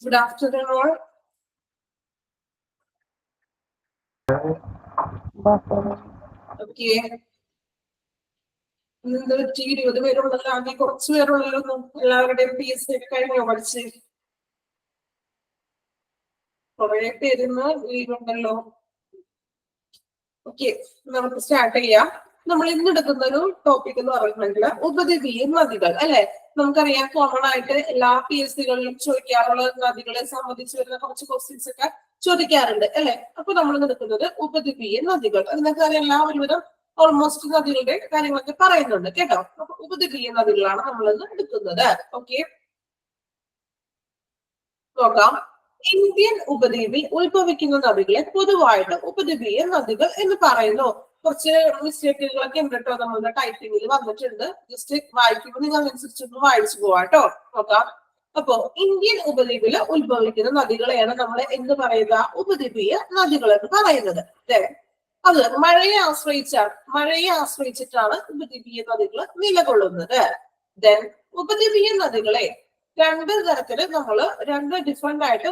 Good afternoon all. Okay. ഇന്ന് 20 പേരുള്ളല്ലോ, ആകെ കുറച്ച് പേരുള്ളല്ലോ. എല്ലാവരുടെയും PSC ഒക്കെ കഴിഞ്ഞോ പഠിച്ച്? കുറെ പേരുന്ന് ലീവുണ്ടല്ലോ. ഓക്കെ, നമുക്ക് സ്റ്റാർട്ട് ചെയ്യാം. നമ്മൾ ഇന്ന് എടുക്കുന്ന ഒരു ടോപ്പിക് എന്ന് പറഞ്ഞിട്ടുണ്ടെങ്കിൽ ഉപദ്വീപീയ നദികൾ അല്ലെ. നമുക്കറിയാം കോമൺ ആയിട്ട് എല്ലാ PSC-കളിലും ചോദിക്കാറുള്ള നദികളെ സംബന്ധിച്ച് വരുന്ന കുറച്ച് ക്വസ്റ്റ്യൻസ് ഒക്കെ ചോദിക്കാറുണ്ട് അല്ലെ. അപ്പൊ നമ്മൾ എടുക്കുന്നത് ഉപദ്വീപീയ നദികൾ. അതിനൊക്കെ എല്ലാവരും ഓൾമോസ്റ്റ് നദികളുടെ കാര്യങ്ങളൊക്കെ പറയുന്നുണ്ട് കേട്ടോ. അപ്പൊ ഉപദ്വീപീയ നദികളാണ് നമ്മളിന്ന് എടുക്കുന്നത്. ഓക്കെ, നോക്കാം. ഇന്ത്യൻ ഉപദ്വീപിൽ ഉത്ഭവിക്കുന്ന നദികളെ പൊതുവായിട്ട് ഉപദ്വീപീയ നദികൾ എന്ന് പറയുന്നു. കുറച്ച് മിസ്റ്റേക്കുകളൊക്കെ ഉണ്ട് കേട്ടോ, നമ്മളുടെ ടൈപ്പിംഗിൽ വന്നിട്ടുണ്ട്. ജസ്റ്റ് വായിക്കുമ്പോൾ നിങ്ങൾ അനുസരിച്ചൊന്ന് വായിച്ചു പോവാട്ടോ. നോക്കാം. അപ്പോ ഇന്ത്യൻ ഉപദ്വീപില് ഉത്ഭവിക്കുന്ന നദികളെയാണ് നമ്മൾ എന്ത് പറയുക? ഉപദ്വീപീയ നദികൾ എന്ന് പറയുന്നത്. അത് മഴയെ ആശ്രയിച്ചിട്ടാണ് ഉപദ്വീപീയ നദികൾ നിലകൊള്ളുന്നത്. ദെൻ ഉപദ്വീപീയ നദികളെ രണ്ട് തരത്തില് രണ്ട് ഡിഫറെന്റ് ആയിട്ട്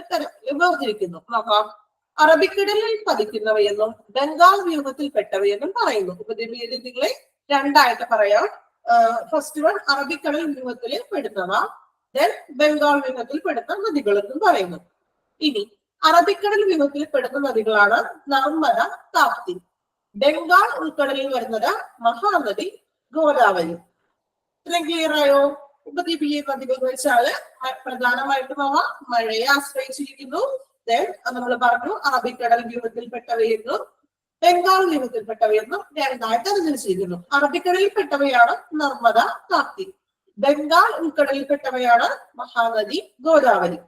വേർതിരിക്കുന്നു. നോക്കാം. അറബിക്കടലിൽ പതിക്കുന്നവയെന്നും ബംഗാൾ വ്യൂഹത്തിൽപ്പെട്ടവയെന്നും പറയുന്നു. ഉപദ്വീപീയ നദികളെ രണ്ടായിട്ട് പറയാം. ഫസ്റ്റ് വൺ അറബിക്കടൽ വ്യൂഹത്തിൽ പെടുന്നവ, ദെൻ ബംഗാൾ വ്യൂഹത്തിൽ പെടുന്ന നദികൾ എന്നും പറയുന്നു. ഇനി അറബിക്കടൽ വ്യൂഹത്തിൽ പെടുന്ന നദികളാണ് നർമ്മദ, താപ്തി. ബംഗാൾ ഉൾക്കടലിൽ വരുന്നത് മഹാനദി, ഗോദാവരി. ഇത്രയും ക്ലിയർ ആയോ? ഉപദ്വീപീയ നദികൾ എന്ന് വെച്ചാല് പ്രധാനമായിട്ടും അവ മഴയെ ആശ്രയിച്ചിരിക്കുന്നു. ദെൻ നമ്മൾ പറഞ്ഞു അറബിക്കടൽ വ്യൂഹത്തിൽപ്പെട്ടവയെന്നും ബംഗാൾ വ്യൂഹത്തിൽപ്പെട്ടവയെന്നും രണ്ടായിട്ട് തിരിച്ചിരിക്കുന്നു. അറബിക്കടലിൽപ്പെട്ടവയാണ് നർമ്മദ, താപ്തി. ബംഗാൾ ഉൾക്കടലിൽപ്പെട്ടവയാണ് മഹാനദി, ഗോദാവരി.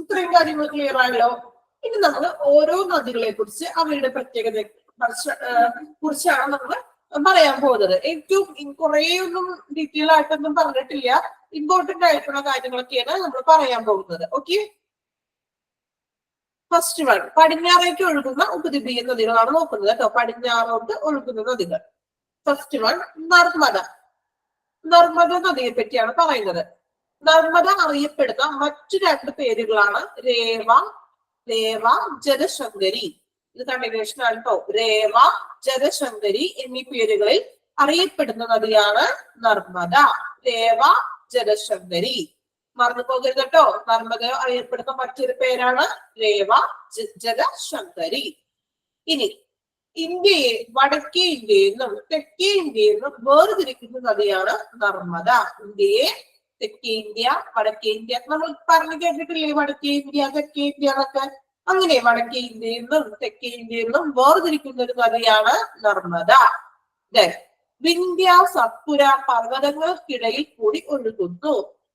ഇത്രയും കാര്യങ്ങൾ ക്ലിയർ ആയല്ലോ. ഇനി നമ്മൾ ഓരോ നദികളെ കുറിച്ച് അവയുടെ പ്രത്യേകതയെ കുറിച്ചാണ് നമ്മൾ പറയാൻ പോകുന്നത്. ഏറ്റവും കുറെ ഒന്നും ഡീറ്റെയിൽ ആയിട്ടൊന്നും പറഞ്ഞിട്ടില്ല. ഇമ്പോർട്ടന്റ് ആയിട്ടുള്ള കാര്യങ്ങളൊക്കെയാണ് നമ്മൾ പറയാൻ പോകുന്നത്. ഓക്കെ, ഫസ്റ്റ് വൺ പടിഞ്ഞാറേക്ക് ഒഴുകുന്ന ഉപദ്വീപീയ നദികളാണ് നോക്കുന്നത് കേട്ടോ. പടിഞ്ഞാറോട്ട് ഒഴുകുന്ന നദികൾ. First one Narmada. നർമ്മദ നദിയെ പറ്റിയാണ് പറയുന്നത്. നർമ്മദ അറിയപ്പെടുന്ന മറ്റു രണ്ട് പേരുകളാണ് രേവ, ജലശങ്കരി. ഇത് കണ്ടിന്യൂഷൻ ആണ് കേട്ടോ. രേവ, ജലശങ്കരി എന്നീ പേരുകളിൽ അറിയപ്പെടുന്ന നദിയാണ് നർമ്മദ. രേവ, ജലശങ്കരി മറന്നു പോകരുത് കേട്ടോ. നർമ്മദ അറിയപ്പെടുന്ന മറ്റൊരു പേരാണ് രേവ, ജലശങ്കരി. ഇനി ഇന്ത്യയെ വടക്കേ ഇന്ത്യയിൽ നിന്നും തെക്കേ ഇന്ത്യയിൽ നിന്നും വേർതിരിക്കുന്ന നദിയാണ് നർമ്മദ. ഇന്ത്യയെ തെക്കേ ഇന്ത്യ, വടക്കേ ഇന്ത്യ നമ്മൾ പറഞ്ഞു കേട്ടിട്ടില്ലേ? വടക്കേ ഇന്ത്യ, തെക്കേ ഇന്ത്യ എന്നൊക്കെ. അങ്ങനെ വടക്കേ ഇന്ത്യയിൽ നിന്നും തെക്കേ ഇന്ത്യയിൽ നിന്നും വേർതിരിക്കുന്ന ഒരു നദിയാണ് നർമ്മദ. വിന്ധ്യ, സത്പുര പർവ്വതങ്ങൾക്കിടയിൽ കൂടി ഒഴുകുന്നു.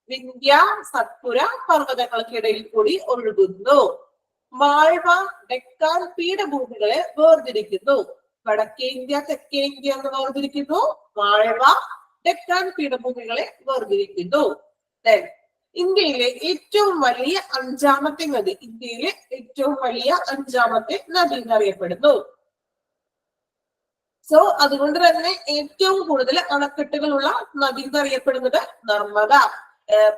വിന്ധ്യ, സത്പുര പർവ്വതങ്ങൾക്കിടയിൽ കൂടി ഒഴുകുന്നു. മാൾവ, ഡെക്കാൻ പീഠഭൂമികളെ വേർതിരിക്കുന്നു. വടക്കേ ഇന്ത്യ, തെക്കേ ഇന്ത്യ എന്ന് വേർതിരിക്കുന്നു. മാൾവ, ഡെക്കാൻ പീഠഭൂമികളെ വേർതിരിക്കുന്നു. ഇന്ത്യയിലെ ഏറ്റവും വലിയ അഞ്ചാമത്തെ നദി, ഇന്ത്യയിലെ ഏറ്റവും വലിയ അഞ്ചാമത്തെ നദി എന്നറിയപ്പെടുന്നു. സോ അതുകൊണ്ട് തന്നെ ഏറ്റവും കൂടുതൽ അണക്കെട്ടുകളുള്ള നദി എന്നറിയപ്പെടുന്നത് നർമ്മദ.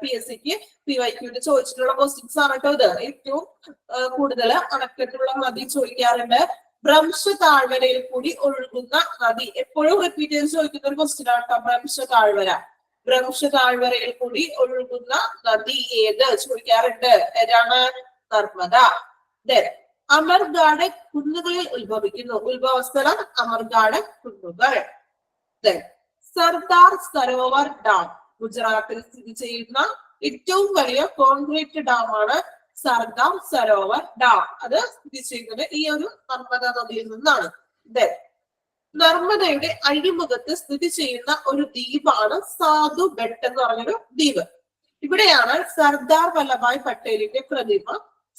PSC-ക്ക് PYQ-ന് ചോദിച്ചിട്ടുള്ള ക്വസ്റ്റ്യൻസ് ആണ് കേട്ടോ ഇത്. ഏറ്റവും കൂടുതൽ അണക്കെട്ടുള്ള നദി ചോദിക്കാറുണ്ട്. ഭ്രംശ താഴ്വരയിൽ കൂടി ഒഴുകുന്ന നദി എപ്പോഴും റിപ്പീറ്റ് ചെയ്ത് ചോദിക്കുന്ന ഒരു ക്വസ്റ്റ്യൻ ആണ് കേട്ടോ. ഭ്രംശ താഴ്വര. ഭ്രംശ താഴ്വരയിൽ കൂടി ഒഴുകുന്ന നദി ഏത് ചോദിക്കാറുണ്ട്. ഏതാണ്? നർമ്മദ. അമർഗാഡ് കുന്നുകളിൽ ഉത്ഭവിക്കുന്നു. ഉത്ഭവസ്ഥലം അമർഗാഡ് കുന്നുകൾ. സർദാർ സരോവർ ഡാം ഗുജറാത്തിൽ സ്ഥിതി ചെയ്യുന്ന ഏറ്റവും വലിയ കോൺക്രീറ്റ് ഡാമാണ് സർദാർ സരോവർ ഡാം. അത് സ്ഥിതി ചെയ്യുന്നത് ഈ ഒരു നർമ്മദ നദിയിൽ നിന്നാണ്. നർമ്മദയുടെ അഴിമുഖത്ത് സ്ഥിതി ചെയ്യുന്ന ഒരു ദ്വീപാണ് സാധു ബെട്ട് എന്ന് പറഞ്ഞൊരു ദ്വീപ്. ഇവിടെയാണ് സർദാർ വല്ലഭായ് പട്ടേലിന്റെ പ്രതിമ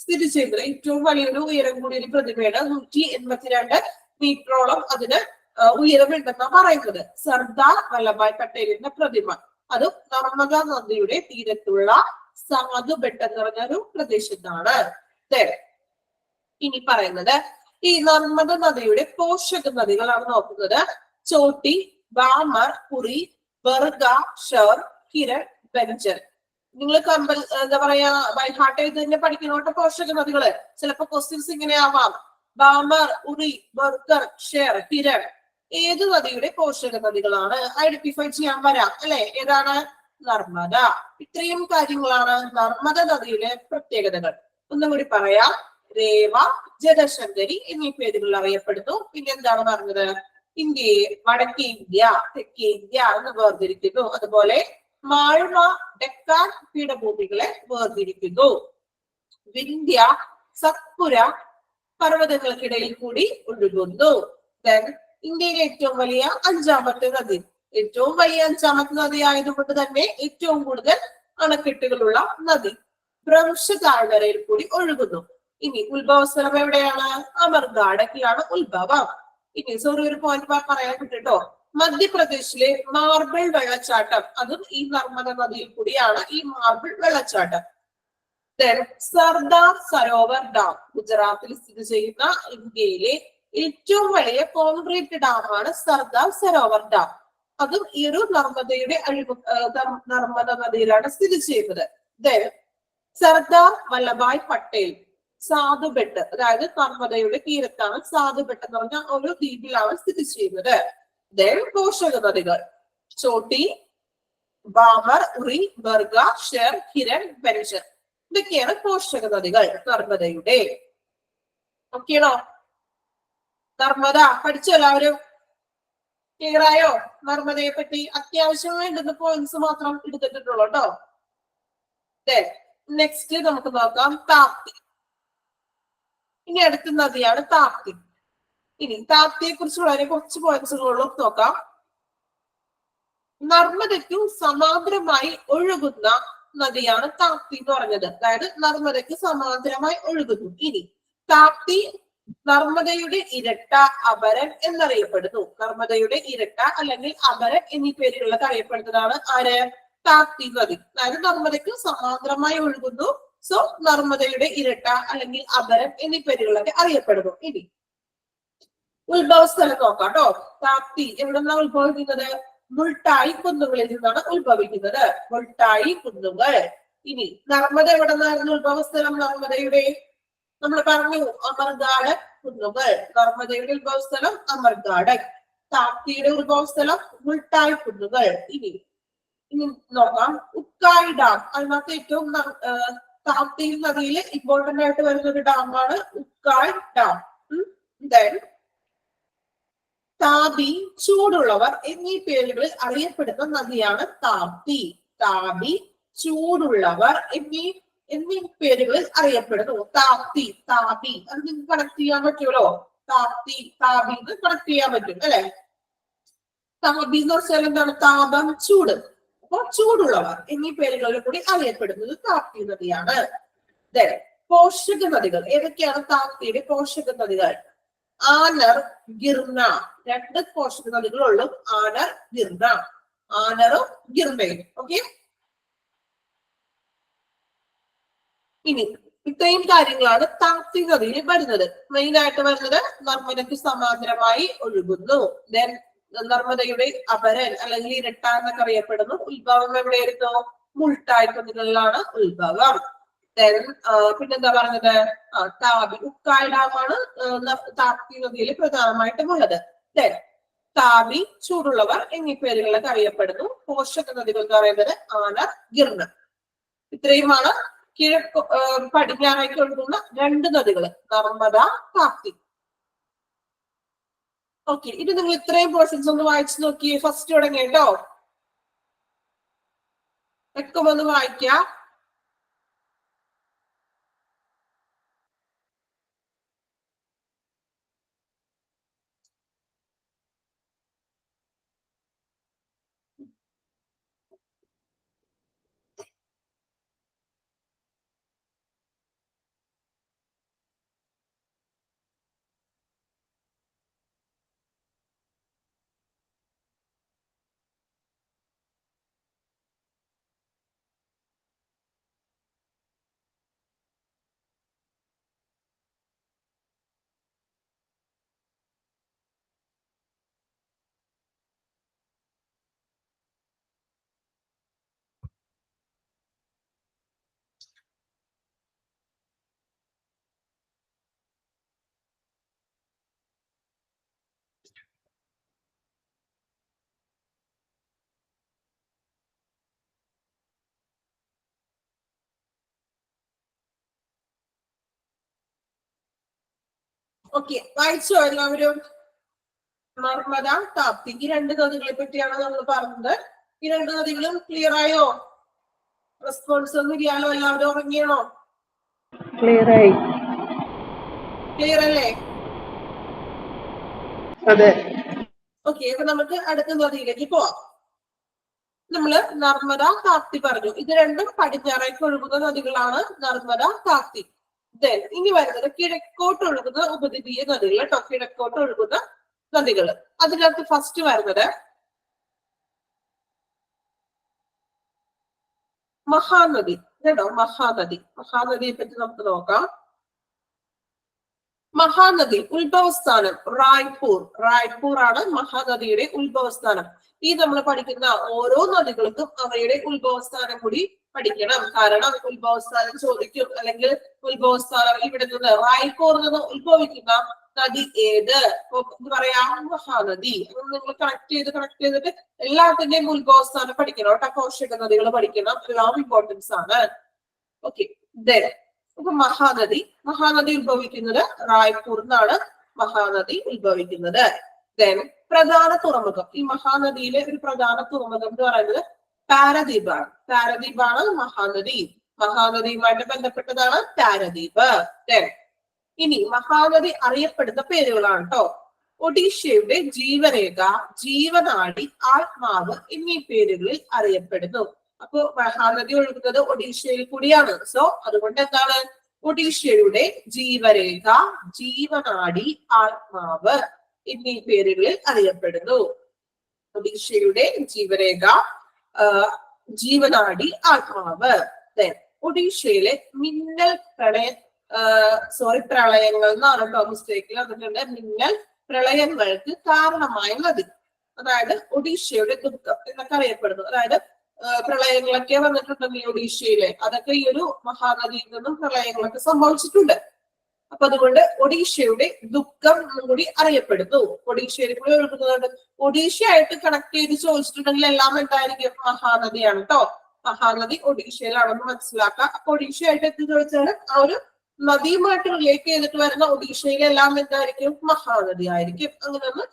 സ്ഥിതി ചെയ്യുന്നത്. ഏറ്റവും വലിയൊരു ഉയരം കൂടിയ ഒരു പ്രതിമയാണ്. 182 മീറ്ററോളം അതിന് ഉയരമുണ്ടെന്നാണ് പറയുന്നത്. സർദാർ വല്ലഭായ് പട്ടേലിന്റെ പ്രതിമ അത് നർമ്മദ നദിയുടെ തീരത്തുള്ള സാധുബെട്ട് എന്ന് പറഞ്ഞ ഒരു പ്രദേശത്താണ്. ഇനി പറയുന്നത് ഈ നർമ്മദ നദിയുടെ പോഷക നദികളാണ് നോക്കുന്നത്. Chhoti, Balmer, പുറി, ബർഗ, ഷർ, Kiran, bencher. നിങ്ങൾ എന്താ പറയാ ബൈഹാർട്ട് ചെയ്ത് തന്നെ പഠിക്കുന്നോട്ട് പോഷക നദികള്. ചിലപ്പോ ക്വസ്റ്റ്യൻസ് ഇങ്ങനെ ആവാം. ബാമർ, ഉറി, ബർഗർ, ഷെർ, കിരൺ ഏത് നദിയുടെ പോഷക നദികളാണ്? ഐഡന്റിഫൈ ചെയ്യാൻ വരാം അല്ലെ. ഏതാണ്? നർമ്മദ. ഇത്രയും കാര്യങ്ങളാണ് നർമ്മദ നദിയുടെ പ്രത്യേകതകൾ. ഒന്നും കൂടി പറയാം. രേവ, ജലശങ്കരി എന്നീ പേരുകളിൽ അറിയപ്പെടുന്നു. പിന്നെ എന്താണ് പറഞ്ഞത്? ഇന്ത്യയെ വടക്കേ ഇന്ത്യ, തെക്കേ ഇന്ത്യ എന്ന് വേർതിരിക്കുന്നു. അതുപോലെ മാൾവ, ഡെക്കാൻ പീഠഭൂമികളെ വേർതിരിക്കുന്നു. വിന്ധ്യ, സത്പുര പർവ്വതങ്ങൾക്കിടയിൽ കൂടി ഒഴുകുന്നു. ഇന്ത്യയിലെ ഏറ്റവും വലിയ അഞ്ചാമത്തെ നദി. ഏറ്റവും വലിയ അഞ്ചാമത്തെ നദി ആയതുകൊണ്ട് തന്നെ ഏറ്റവും കൂടുതൽ അണക്കെട്ടുകളുള്ള നദി. ഭ്രംശ താഴ്വരയിൽ കൂടി ഒഴുകുന്നു. ഇനി ഉത്ഭവസ്ഥലം എവിടെയാണ്? അമർഗാഡക്കിലാണ് ഉത്ഭവം. ഇനി ഒരു പോയിന്റ് പറയാൻ പറ്റുട്ടോ. മധ്യപ്രദേശിലെ മാർബിൾ വെള്ളച്ചാട്ടം അതും ഈ നർമ്മദ നദിയിൽ കൂടിയാണ് ഈ മാർബിൾ വെള്ളച്ചാട്ടം. സർദാർ സരോവർ ഡാം ഗുജറാത്തിൽ സ്ഥിതി ചെയ്യുന്ന ഇന്ത്യയിലെ ഏറ്റവും വലിയ കോൺക്രീറ്റ് ഡാമാണ് സർദാർ സരോവർ ഡാം. അതും ഈ ഒരു നർമ്മദയുടെ നർമ്മദ നദിയിലാണ് സ്ഥിതി ചെയ്യുന്നത്. സർദാർ വല്ലഭായ് പട്ടേൽ സാധുബെട്ട്, അതായത് നർമ്മദയുടെ തീരത്താണ് സാധുബെട്ട് എന്ന് പറഞ്ഞ ഒരു ദ്വീപിലാണ് സ്ഥിതി ചെയ്യുന്നത്. പോഷക നദികൾ ചോട്ടി, ബാമർ, ഉറി, ബർഗ, ഷെർ, കിരൺ, ബെഞ്ചർ ഇതൊക്കെയാണ് പോഷക നദികൾ നർമ്മദയുടെ. ഓക്കെയാണോ? നർമ്മദ പഠിച്ചോ എല്ലാവരും? ക്ലിയർ ആയോ? നർമ്മദയെ പറ്റി അത്യാവശ്യം വേണ്ടുന്ന പോയിന്റ്സ് മാത്രം എടുത്തിട്ടുള്ളൂ കേട്ടോ. നെക്സ്റ്റ് നമുക്ക് നോക്കാം താപ്തി. ഇനി അടുത്ത നദിയാണ് താപ്തി. ഇനി താപ്തിയെ കുറിച്ച് വളരെ കുറച്ച് പോയിന്റ്സുകളും നോക്കാം. നർമ്മദയ്ക്കു സമാന്തരമായി ഒഴുകുന്ന നദിയാണ് താപ്തി എന്ന് പറഞ്ഞത്. അതായത് നർമ്മദയ്ക്ക് സമാന്തരമായി ഒഴുകുന്നു. ഇനി താപ്തി നർമ്മദയുടെ ഇരട്ട, അപരൻ എന്നറിയപ്പെടുന്നു. നർമ്മദയുടെ ഇരട്ട അല്ലെങ്കിൽ അപരൻ എന്നീ പേരുകളിലൊക്കെ അറിയപ്പെടുന്നതാണ് ആര്? താപ്തി നദി. അതായത് നർമ്മദയ്ക്ക് സമാന്തരമായി ഒഴുകുന്നു. സോ നർമ്മദയുടെ ഇരട്ട അല്ലെങ്കിൽ അപരൻ എന്നീ പേരുകളൊക്കെ അറിയപ്പെടുന്നു. ഇനി ഉത്ഭവ സ്ഥലം നോക്കാം കേട്ടോ. താപ്തി എവിടെ നിന്നാണ് ഉത്ഭവിക്കുന്നത്? മുൾട്ടായി കുന്നുകളിൽ നിന്നാണ് ഉത്ഭവിക്കുന്നത്. മുൾട്ടായി കുന്നുകൾ. ഇനി നർമ്മദ എവിടെ നിന്നായിരുന്നു ഉത്ഭവ സ്ഥലം? നർമ്മദയുടെ നമ്മൾ പറഞ്ഞു അമർഗാഡ് കുന്നുകൾ. നർമ്മദയുടെ ഉത്ഭവ സ്ഥലം അമർഗാഡ്. താപ്തിയുടെ ഉത്ഭവ സ്ഥലം മുൾട്ടായി കുന്നുകൾ. ഇനി നോക്കാം ഉക്കായ് ഡാം. അതിനകത്ത് ഏറ്റവും താപ്തി നദിയിൽ ഇമ്പോർട്ടന്റ് ആയിട്ട് വരുന്ന ഒരു ഡാമാണ് ഉക്കായ് ഡാം. താപി, ചൂടുള്ളവർ എന്നീ പേരുകളിൽ അറിയപ്പെടുന്ന നദിയാണ് താപ്തി. താപി, ചൂടുള്ളവർ എന്നീ പേരുകളിൽ അറിയപ്പെടുന്നു. താപ്തി, താപി അത് നിങ്ങൾക്ക് കണക്ട് ചെയ്യാൻ പറ്റുമല്ലോ. താപ്തി, താപി കണക്ട് ചെയ്യാൻ പറ്റും അല്ലെ. താപി എന്ന് വെച്ചാൽ എന്താണ്? താപം, ചൂട്. അപ്പൊ ചൂടുള്ളവർ എന്നീ പേരുകളിൽ കൂടി അറിയപ്പെടുന്നത് താപ്തി നദിയാണ്. പോഷക നദികൾ ഏതൊക്കെയാണ് താപ്തിയുടെ പോഷക നദികൾ? ആനർ, ഗിർന. രണ്ട് പോഷക നദികളുള്ളൂ. ആനർ, ഗിർന. ആനറും ഗിർണയും. ഓക്കെ. ഇനി ഇത്രയും കാര്യങ്ങളാണ് താപ്തി നദിയിൽ വരുന്നത്. മെയിൻ ആയിട്ട് വരുന്നത് നർമ്മദയ്ക്ക് സമാന്തരമായി ഒഴുകുന്നു. ദെൻ നർമ്മദയുടെ അപരൻ അല്ലെങ്കിൽ ഇരട്ട എന്നൊക്കെ അറിയപ്പെടുന്നു. ഉത്ഭവം എവിടെയായിരുന്നു? മുൾട്ടായ് കുന്നുകളിലാണ് ഉത്ഭവം. ദെൻ പിന്നെന്താ പറഞ്ഞത്? താപി, ഉക്കായ് ഡാമാണ് താപ്തി നദിയിൽ പ്രധാനമായിട്ടും ഉള്ളത്. ദെൻ താപി, ചൂടുള്ളവർ എന്നീ പേരുകളൊക്കെ അറിയപ്പെടുന്നു. പോഷക നദികൾ എന്ന് പറയുന്നത് ആനർ, ഗിർണ. ഇത്രയുമാണ് കിഴക്ക് പടിഞ്ഞാറേക്ക് ഒഴുകുന്ന രണ്ട് നദികൾ നർമ്മദ, താപ്തി. ഓക്കെ. ഇത് നിങ്ങൾ ഇത്രയും പോർഷൻസ് ഒന്ന് വായിച്ചു നോക്കിയേ. ഫസ്റ്റ് തുടങ്ങി കേട്ടോ. ഒക്കെ ഒന്ന് വായിക്കാം. ഓക്കെ, വായിച്ചോ എല്ലാവരും? നർമ്മദ, താപ്തി, ഈ രണ്ട് നദികളെ പറ്റിയാണ് നമ്മൾ പറഞ്ഞത്. ഈ രണ്ട് നദികളും ക്ലിയർ ആയോ? റെസ്പോൺസ് ഒന്നും ഇല്ലാലോ, എല്ലാവരും ഉറങ്ങിയാണോ? ക്ലിയർ ആയി. ക്ലിയർ അല്ലേ? അതെ. ഓക്കെ, അപ്പൊ നമുക്ക് അടുത്ത നദിയിലേക്ക് പോവാം. നമ്മള് നർമ്മദ, താപ്തി പറഞ്ഞു. ഇത് രണ്ടും പടിഞ്ഞാറേക്ക് ഒഴുകുന്ന നദികളാണ്, നർമ്മദ, താപ്തി. ദെൻ ഇനി വരുന്നത് കിഴക്കോട്ട് ഒഴുകുന്ന ഉപദ്വീപീയ നദികൾ കേട്ടോ. കിഴക്കോട്ട് ഒഴുകുന്ന നദികൾ. അതിനകത്ത് ഫസ്റ്റ് വരുന്നത് മഹാനദി കേട്ടോ. മഹാനദി, മഹാനദിയെ പറ്റി നമുക്ക് നോക്കാം. മഹാനദി ഉത്ഭവസ്ഥാനം റായ്പൂർ. റായ്പൂർ ആണ് മഹാനദിയുടെ ഉത്ഭവസ്ഥാനം. ഈ നമ്മൾ പഠിക്കുന്ന ഓരോ നദികൾക്കും അവയുടെ ഉത്ഭവസ്ഥാനം കൂടി പഠിക്കണം. കാരണം ഉത്ഭവസ്ഥാനം ചോദിക്കും, അല്ലെങ്കിൽ ഉത്ഭവസ്ഥാനം ഇവിടെ നിന്ന് റായ്പൂർ നിന്ന് ഉത്ഭവിക്കുന്ന നദി ഏത് എന്ന് പറയാം, മഹാനദി. നിങ്ങൾ കണക്ട് ചെയ്തിട്ട് എല്ലാത്തിന്റെയും ഉത്ഭവസ്ഥാനം പഠിക്കണം കേട്ടോ. പോഷക നദികൾ പഠിക്കണം, എല്ലാം ഇമ്പോർട്ടൻസ് ആണ്. ഓക്കെ, അപ്പൊ മഹാനദി ഉത്ഭവിക്കുന്നത് റായ്പൂർ നിന്നാണ് മഹാനദി ഉത്ഭവിക്കുന്നത്. ദെൻ പ്രധാന തുറമുഖം, ഈ മഹാനദിയിലെ ഒരു പ്രധാന തുറമുഖം എന്ന് പറയുന്നത് പാരദ്വീപാണ്. പാരദ്വീപാണ് മഹാനദിയുമായിട്ട് ബന്ധപ്പെട്ടതാണ് പാരദ്വീപ്. ദെൻ ഇനി മഹാനദി അറിയപ്പെടുന്ന പേരുകളാണ് കേട്ടോ. ഒഡീഷയുടെ ജീവരേഖ, ജീവനാടി, ആത്മാവ് എന്നീ പേരുകളിൽ അറിയപ്പെടുന്നു. അപ്പൊ മഹാനദി ഒഴുകുന്നത് ഒഡീഷയിൽ കൂടിയാണ്. സോ അതുകൊണ്ട് എന്താണ്, ഒഡീഷയുടെ ജീവരേഖ, ജീവനാടി, ആത്മാവ് എന്നീ പേരുകളിൽ അറിയപ്പെടുന്നു. ഒഡീഷയുടെ ജീവരേഖ, ജീവനാടി, ആത്മാവ്. ഒഡീഷയിലെ മിന്നൽ പ്രളയങ്ങൾ എന്നാണ് കേട്ടോ മിസ്റ്റേക്കിൽ വന്നിട്ടുണ്ട്. മിന്നൽ പ്രളയങ്ങൾക്ക് കാരണമായ നദി, അതായത് ഒഡീഷയുടെ ദുഃഖം എന്നൊക്കെ അറിയപ്പെടുന്നു. അതായത് പ്രളയങ്ങളൊക്കെ വന്നിട്ടുണ്ടെങ്കിൽ ഒഡീഷയിലെ, അതൊക്കെ ഈ ഒരു മഹാനദിയിൽ നിന്നും പ്രളയങ്ങളൊക്കെ സംഭവിച്ചിട്ടുണ്ട്. അപ്പൊ അതുകൊണ്ട് ഒഡീഷയുടെ ദുഃഖം എന്നും കൂടി അറിയപ്പെടുന്നു. ഒഡീഷയിൽ കൂടി ഒഴുകുന്നതുകൊണ്ട് ഒഡീഷയായിട്ട് കണക്ട് ചെയ്ത് ചോദിച്ചിട്ടുണ്ടെങ്കിൽ എല്ലാം എന്തായിരിക്കും, മഹാനദിയാണ് കേട്ടോ. മഹാനദി ഒഡീഷയിലാണെന്ന് മനസ്സിലാക്കാം. അപ്പൊ ഒഡീഷയായിട്ട് എന്ത് ചോദിച്ചാൽ ആ ഒരു നദിയുമായിട്ട് റിലേറ്റ് ചെയ്തിട്ട് വരുന്ന ഒഡീഷയിലെല്ലാം എന്തായിരിക്കും, മഹാനദി ആയിരിക്കും. അങ്ങനെ ഒന്ന്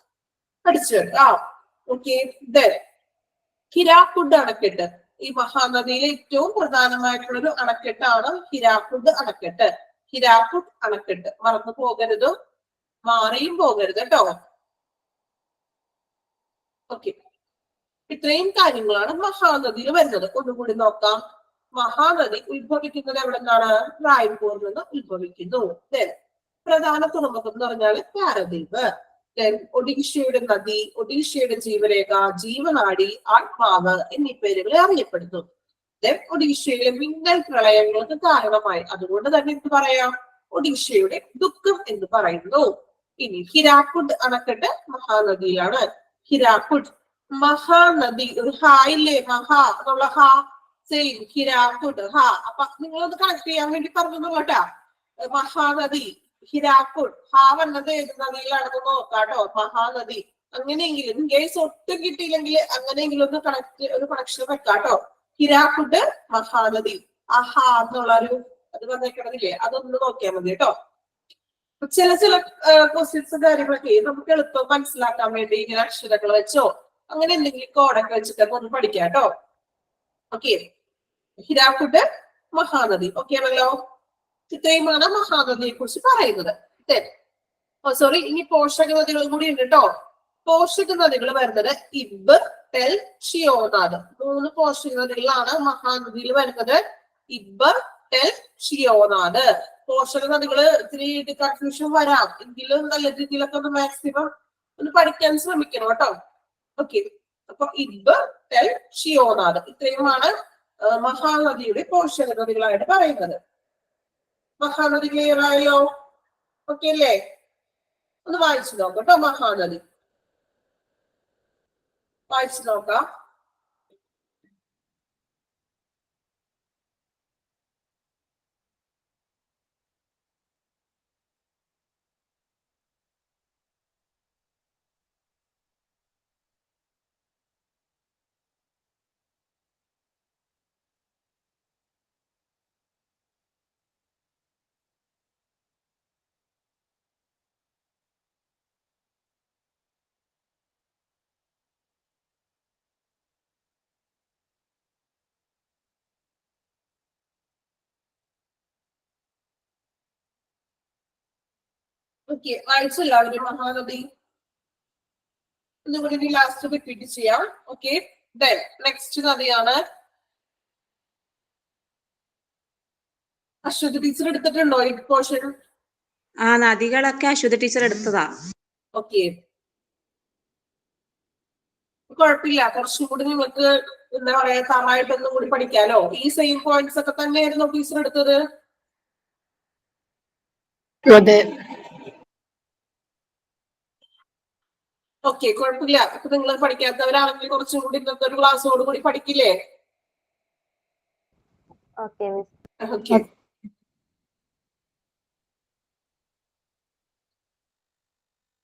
പഠിച്ചു വെക്കാം. ഓക്കെ, ഹിരാക്കുഡ് അണക്കെട്ട്, ഈ മഹാനദിയിലെ ഏറ്റവും പ്രധാനമായിട്ടുള്ള ഒരു അണക്കെട്ടാണ് ഹിരാക്കുഡ് അണക്കെട്ട്. ഹിരാക്കുഡ് അണക്കെട്ട് മറന്നു പോകരുത്, മാറിയും പോകരുത് കേട്ടോ. ഓക്കെ, ഇത്രയും കാര്യങ്ങളാണ് മഹാനദിയിൽ വരുന്നത്. ഒന്നുകൂടി നോക്കാം. മഹാനദി ഉത്ഭവിക്കുന്നത് എവിടെ നിന്നാണ്, റായ്പൂരിൽ നിന്ന് ഉത്ഭവിക്കുന്നു. പ്രധാന തുറമുഖം എന്ന് പറഞ്ഞാൽ പാരദ്വീപ്. ഒഡീഷയുടെ നദി, ഒഡീഷയുടെ ജീവരേഖ, ജീവനാടി, ആത്മാവ് എന്നീ പേരുകളെ അറിയപ്പെടുന്നു. ഒഡീഷയിലെ മിന്നൽ പ്രളയങ്ങൾക്ക് കാരണമായി, അതുകൊണ്ട് തന്നെ എന്ത് പറയാം, ഒഡീഷയുടെ ദുഃഖം എന്ന് പറയുന്നു. ഇനി ഹിരാക്കുഡ് അണക്കെട്ട് മഹാനദിയിലാണ്. ഹിരാക്കുഡ് മഹാനദി, ഒരു ഹാ ഇല്ലേ, മഹാ എന്നുള്ള ഹാ സെയിം, ഹിരാക്കുഡ് ഹാ. അപ്പൊ നിങ്ങളൊന്ന് കണക്ട് ചെയ്യാൻ വേണ്ടി പറഞ്ഞു കേട്ടാ. മഹാനദി, ഹിരാക്കുഡ്, ഹാ വന്നത് ഏത് നദിയിലാണെന്ന് നോക്കാട്ടോ. മഹാനദി. അങ്ങനെയെങ്കിലും കേസ് ഒട്ടും കിട്ടിയില്ലെങ്കിൽ അങ്ങനെയെങ്കിലും ഒന്ന് ഒരു കണക്ഷൻ വെക്കാട്ടോ. ഹിരാക്കുഡ് മഹാനദി, ആ ഹാ എന്നുള്ള ഒരു അത് വന്നേക്കണതില്ലേ, അതൊന്ന് നോക്കിയാൽ മതി കേട്ടോ. ചില ക്വസ്റ്റ്യൻസ് കാര്യങ്ങളൊക്കെ നമുക്ക് എളുപ്പം മനസ്സിലാക്കാൻ വേണ്ടി ഇങ്ങനെ അക്ഷരങ്ങൾ വെച്ചോ അങ്ങനെ എന്തെങ്കിലും കോഡൊക്കെ വെച്ചിട്ടൊക്കെ ഒന്ന് പഠിക്കാം കേട്ടോ. ഓക്കെ, ഹിരാക്കുഡ് മഹാനദി. ഓക്കെ ആണല്ലോ. ഇത്രയുമാണ് മഹാനദിയെ കുറിച്ച് പറയുന്നത്. സോറി, ഇനി പോഷക നദികളും കൂടി ഉണ്ട് കേട്ടോ. പോഷക നദികൾ വരുന്നത് ഇബ്, ടെൽ, ഷിയോനാദ്. 3 പോഷക നദികളാണ് മഹാനദിയിൽ വരുന്നത്. ഇബ്, ടെൽ, ഷിയോനാദ്. പോഷക നദികള് ഇത്തിരി കൺഫ്യൂഷൻ വരാം, എങ്കിലും നല്ല രീതിയിലൊക്കെ ഒന്ന് മാക്സിമം ഒന്ന് പഠിക്കാൻ ശ്രമിക്കണം കേട്ടോ. ഓക്കെ, അപ്പൊ ഇബ്, ടെൽ, ഷിയോനാദ് ഇത്രയുമാണ് മഹാനദിയുടെ പോഷക നദികളായിട്ട് പറയുന്നത്. മഹാനദി ക്ലിയർ ആയല്ലോ? ഓക്കെ അല്ലേ? ഒന്ന് വായിച്ചു നോക്കാം കേട്ടോ. മഹാനദി വായിച്ചു നോക്കാം. ഓക്കെ, വായിച്ചെല്ലാവരും മഹാനദി. ഒന്നുകൂടി ഇനി ലാസ്റ്റ് റിപ്പീറ്റ് ചെയ്യാം. ഓക്കെ, ദെൻ നെക്സ്റ്റ് നദിയാണ്. അശ്വതി ടീച്ചർ എടുത്തിട്ടുണ്ടോ ഈ പോർഷൻ? ആ നദികളൊക്കെ അശ്വതി ടീച്ചർ എടുത്തതാ. ഓക്കെ, കുഴപ്പമില്ല. കുറച്ചും കൂടി നിങ്ങൾക്ക് എന്താ പറയാ തമായിട്ട് ഒന്നും കൂടി പഠിക്കാലോ. ഈ സെയിം പോയിന്റ്സ് ഒക്കെ തന്നെയായിരുന്നു ടീച്ചർ എടുത്തത്. അതെ. ഓക്കെ, കുഴപ്പമില്ല. അപ്പൊ നിങ്ങൾ പഠിക്കാത്തവരാണെങ്കിൽ കുറച്ചും കൂടി ഇന്നത്തെ ഒരു ക്ലാസ്സോട് കൂടി പഠിക്കില്ലേ? Okay miss. Okay,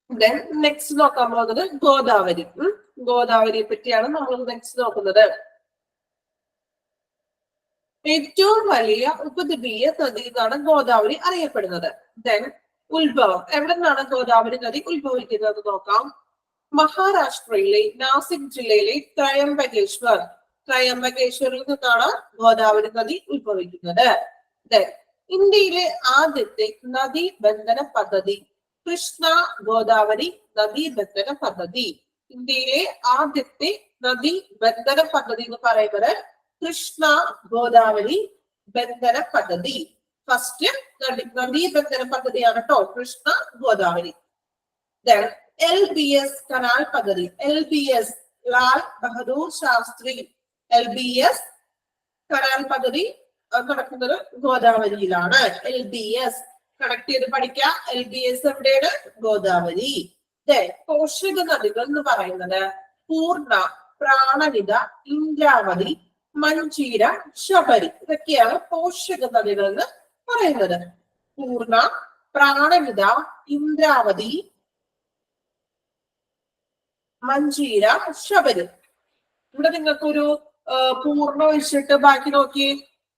then next നോക്കാൻ പോകുന്നത് ഗോദാവരി. ഗോദാവരിയെ പറ്റിയാണ് നമ്മൾ നെക്സ്റ്റ് നോക്കുന്നത്. ഏറ്റവും വലിയ ഉപദ്വീപീയ നദി എന്നാണ് ഗോദാവരി അറിയപ്പെടുന്നത്. ദെൻ ഉത്ഭവം, എവിടെ നിന്നാണ് ഗോദാവരി നദി ഉത്ഭവിക്കുന്നത് നോക്കാം. മഹാരാഷ്ട്രയിലെ നാസിക് ജില്ലയിലെ ത്രയംബകേശ്വറിൽ നിന്നാണ് ഗോദാവരി നദി ഉത്ഭവിക്കുന്നത്. ദെൻ ഇന്ത്യയിലെ ആദ്യത്തെ നദീബന്ധന പദ്ധതി കൃഷ്ണ ഗോദാവരി നദീബന്ധന പദ്ധതി. ഇന്ത്യയിലെ ആദ്യത്തെ നദീബന്ധന പദ്ധതി എന്ന് പറയുന്നത് കൃഷ്ണ ഗോദാവരി ബന്ധന പദ്ധതി. ഫസ്റ്റ് നദീബന്ധന പദ്ധതിയാണ് കേട്ടോ കൃഷ്ണ ഗോദാവരി. LBS കനാൽ പദ്ധതി. LBS Lal Bahadur Shastri LBS canal പദ്ധതി നടക്കുന്നത് ഗോദാവരിയിലാണ്. LBS കണക്ട് ചെയ്ത് പഠിക്കാം. LBS എവിടെയാണ്? ഗോദാവരി. പോഷക നദികൾ എന്ന് പറയുന്നത് പൂർണ്ണ, പ്രാണനിത, ഇന്ദ്രാവതി, മഞ്ചീര, ശബരി. ഇതൊക്കെയാണ് പോഷക നദികൾ എന്ന് പറയുന്നത്. പൂർണ്ണ, പ്രാണനിത, ഇന്ദ്രാവതി, മഞ്ചീര, ശബരി. ഇവിടെ നിങ്ങൾക്കൊരു പൂർണ്ണ ഒഴിച്ചിട്ട് ബാക്കി നോക്കി.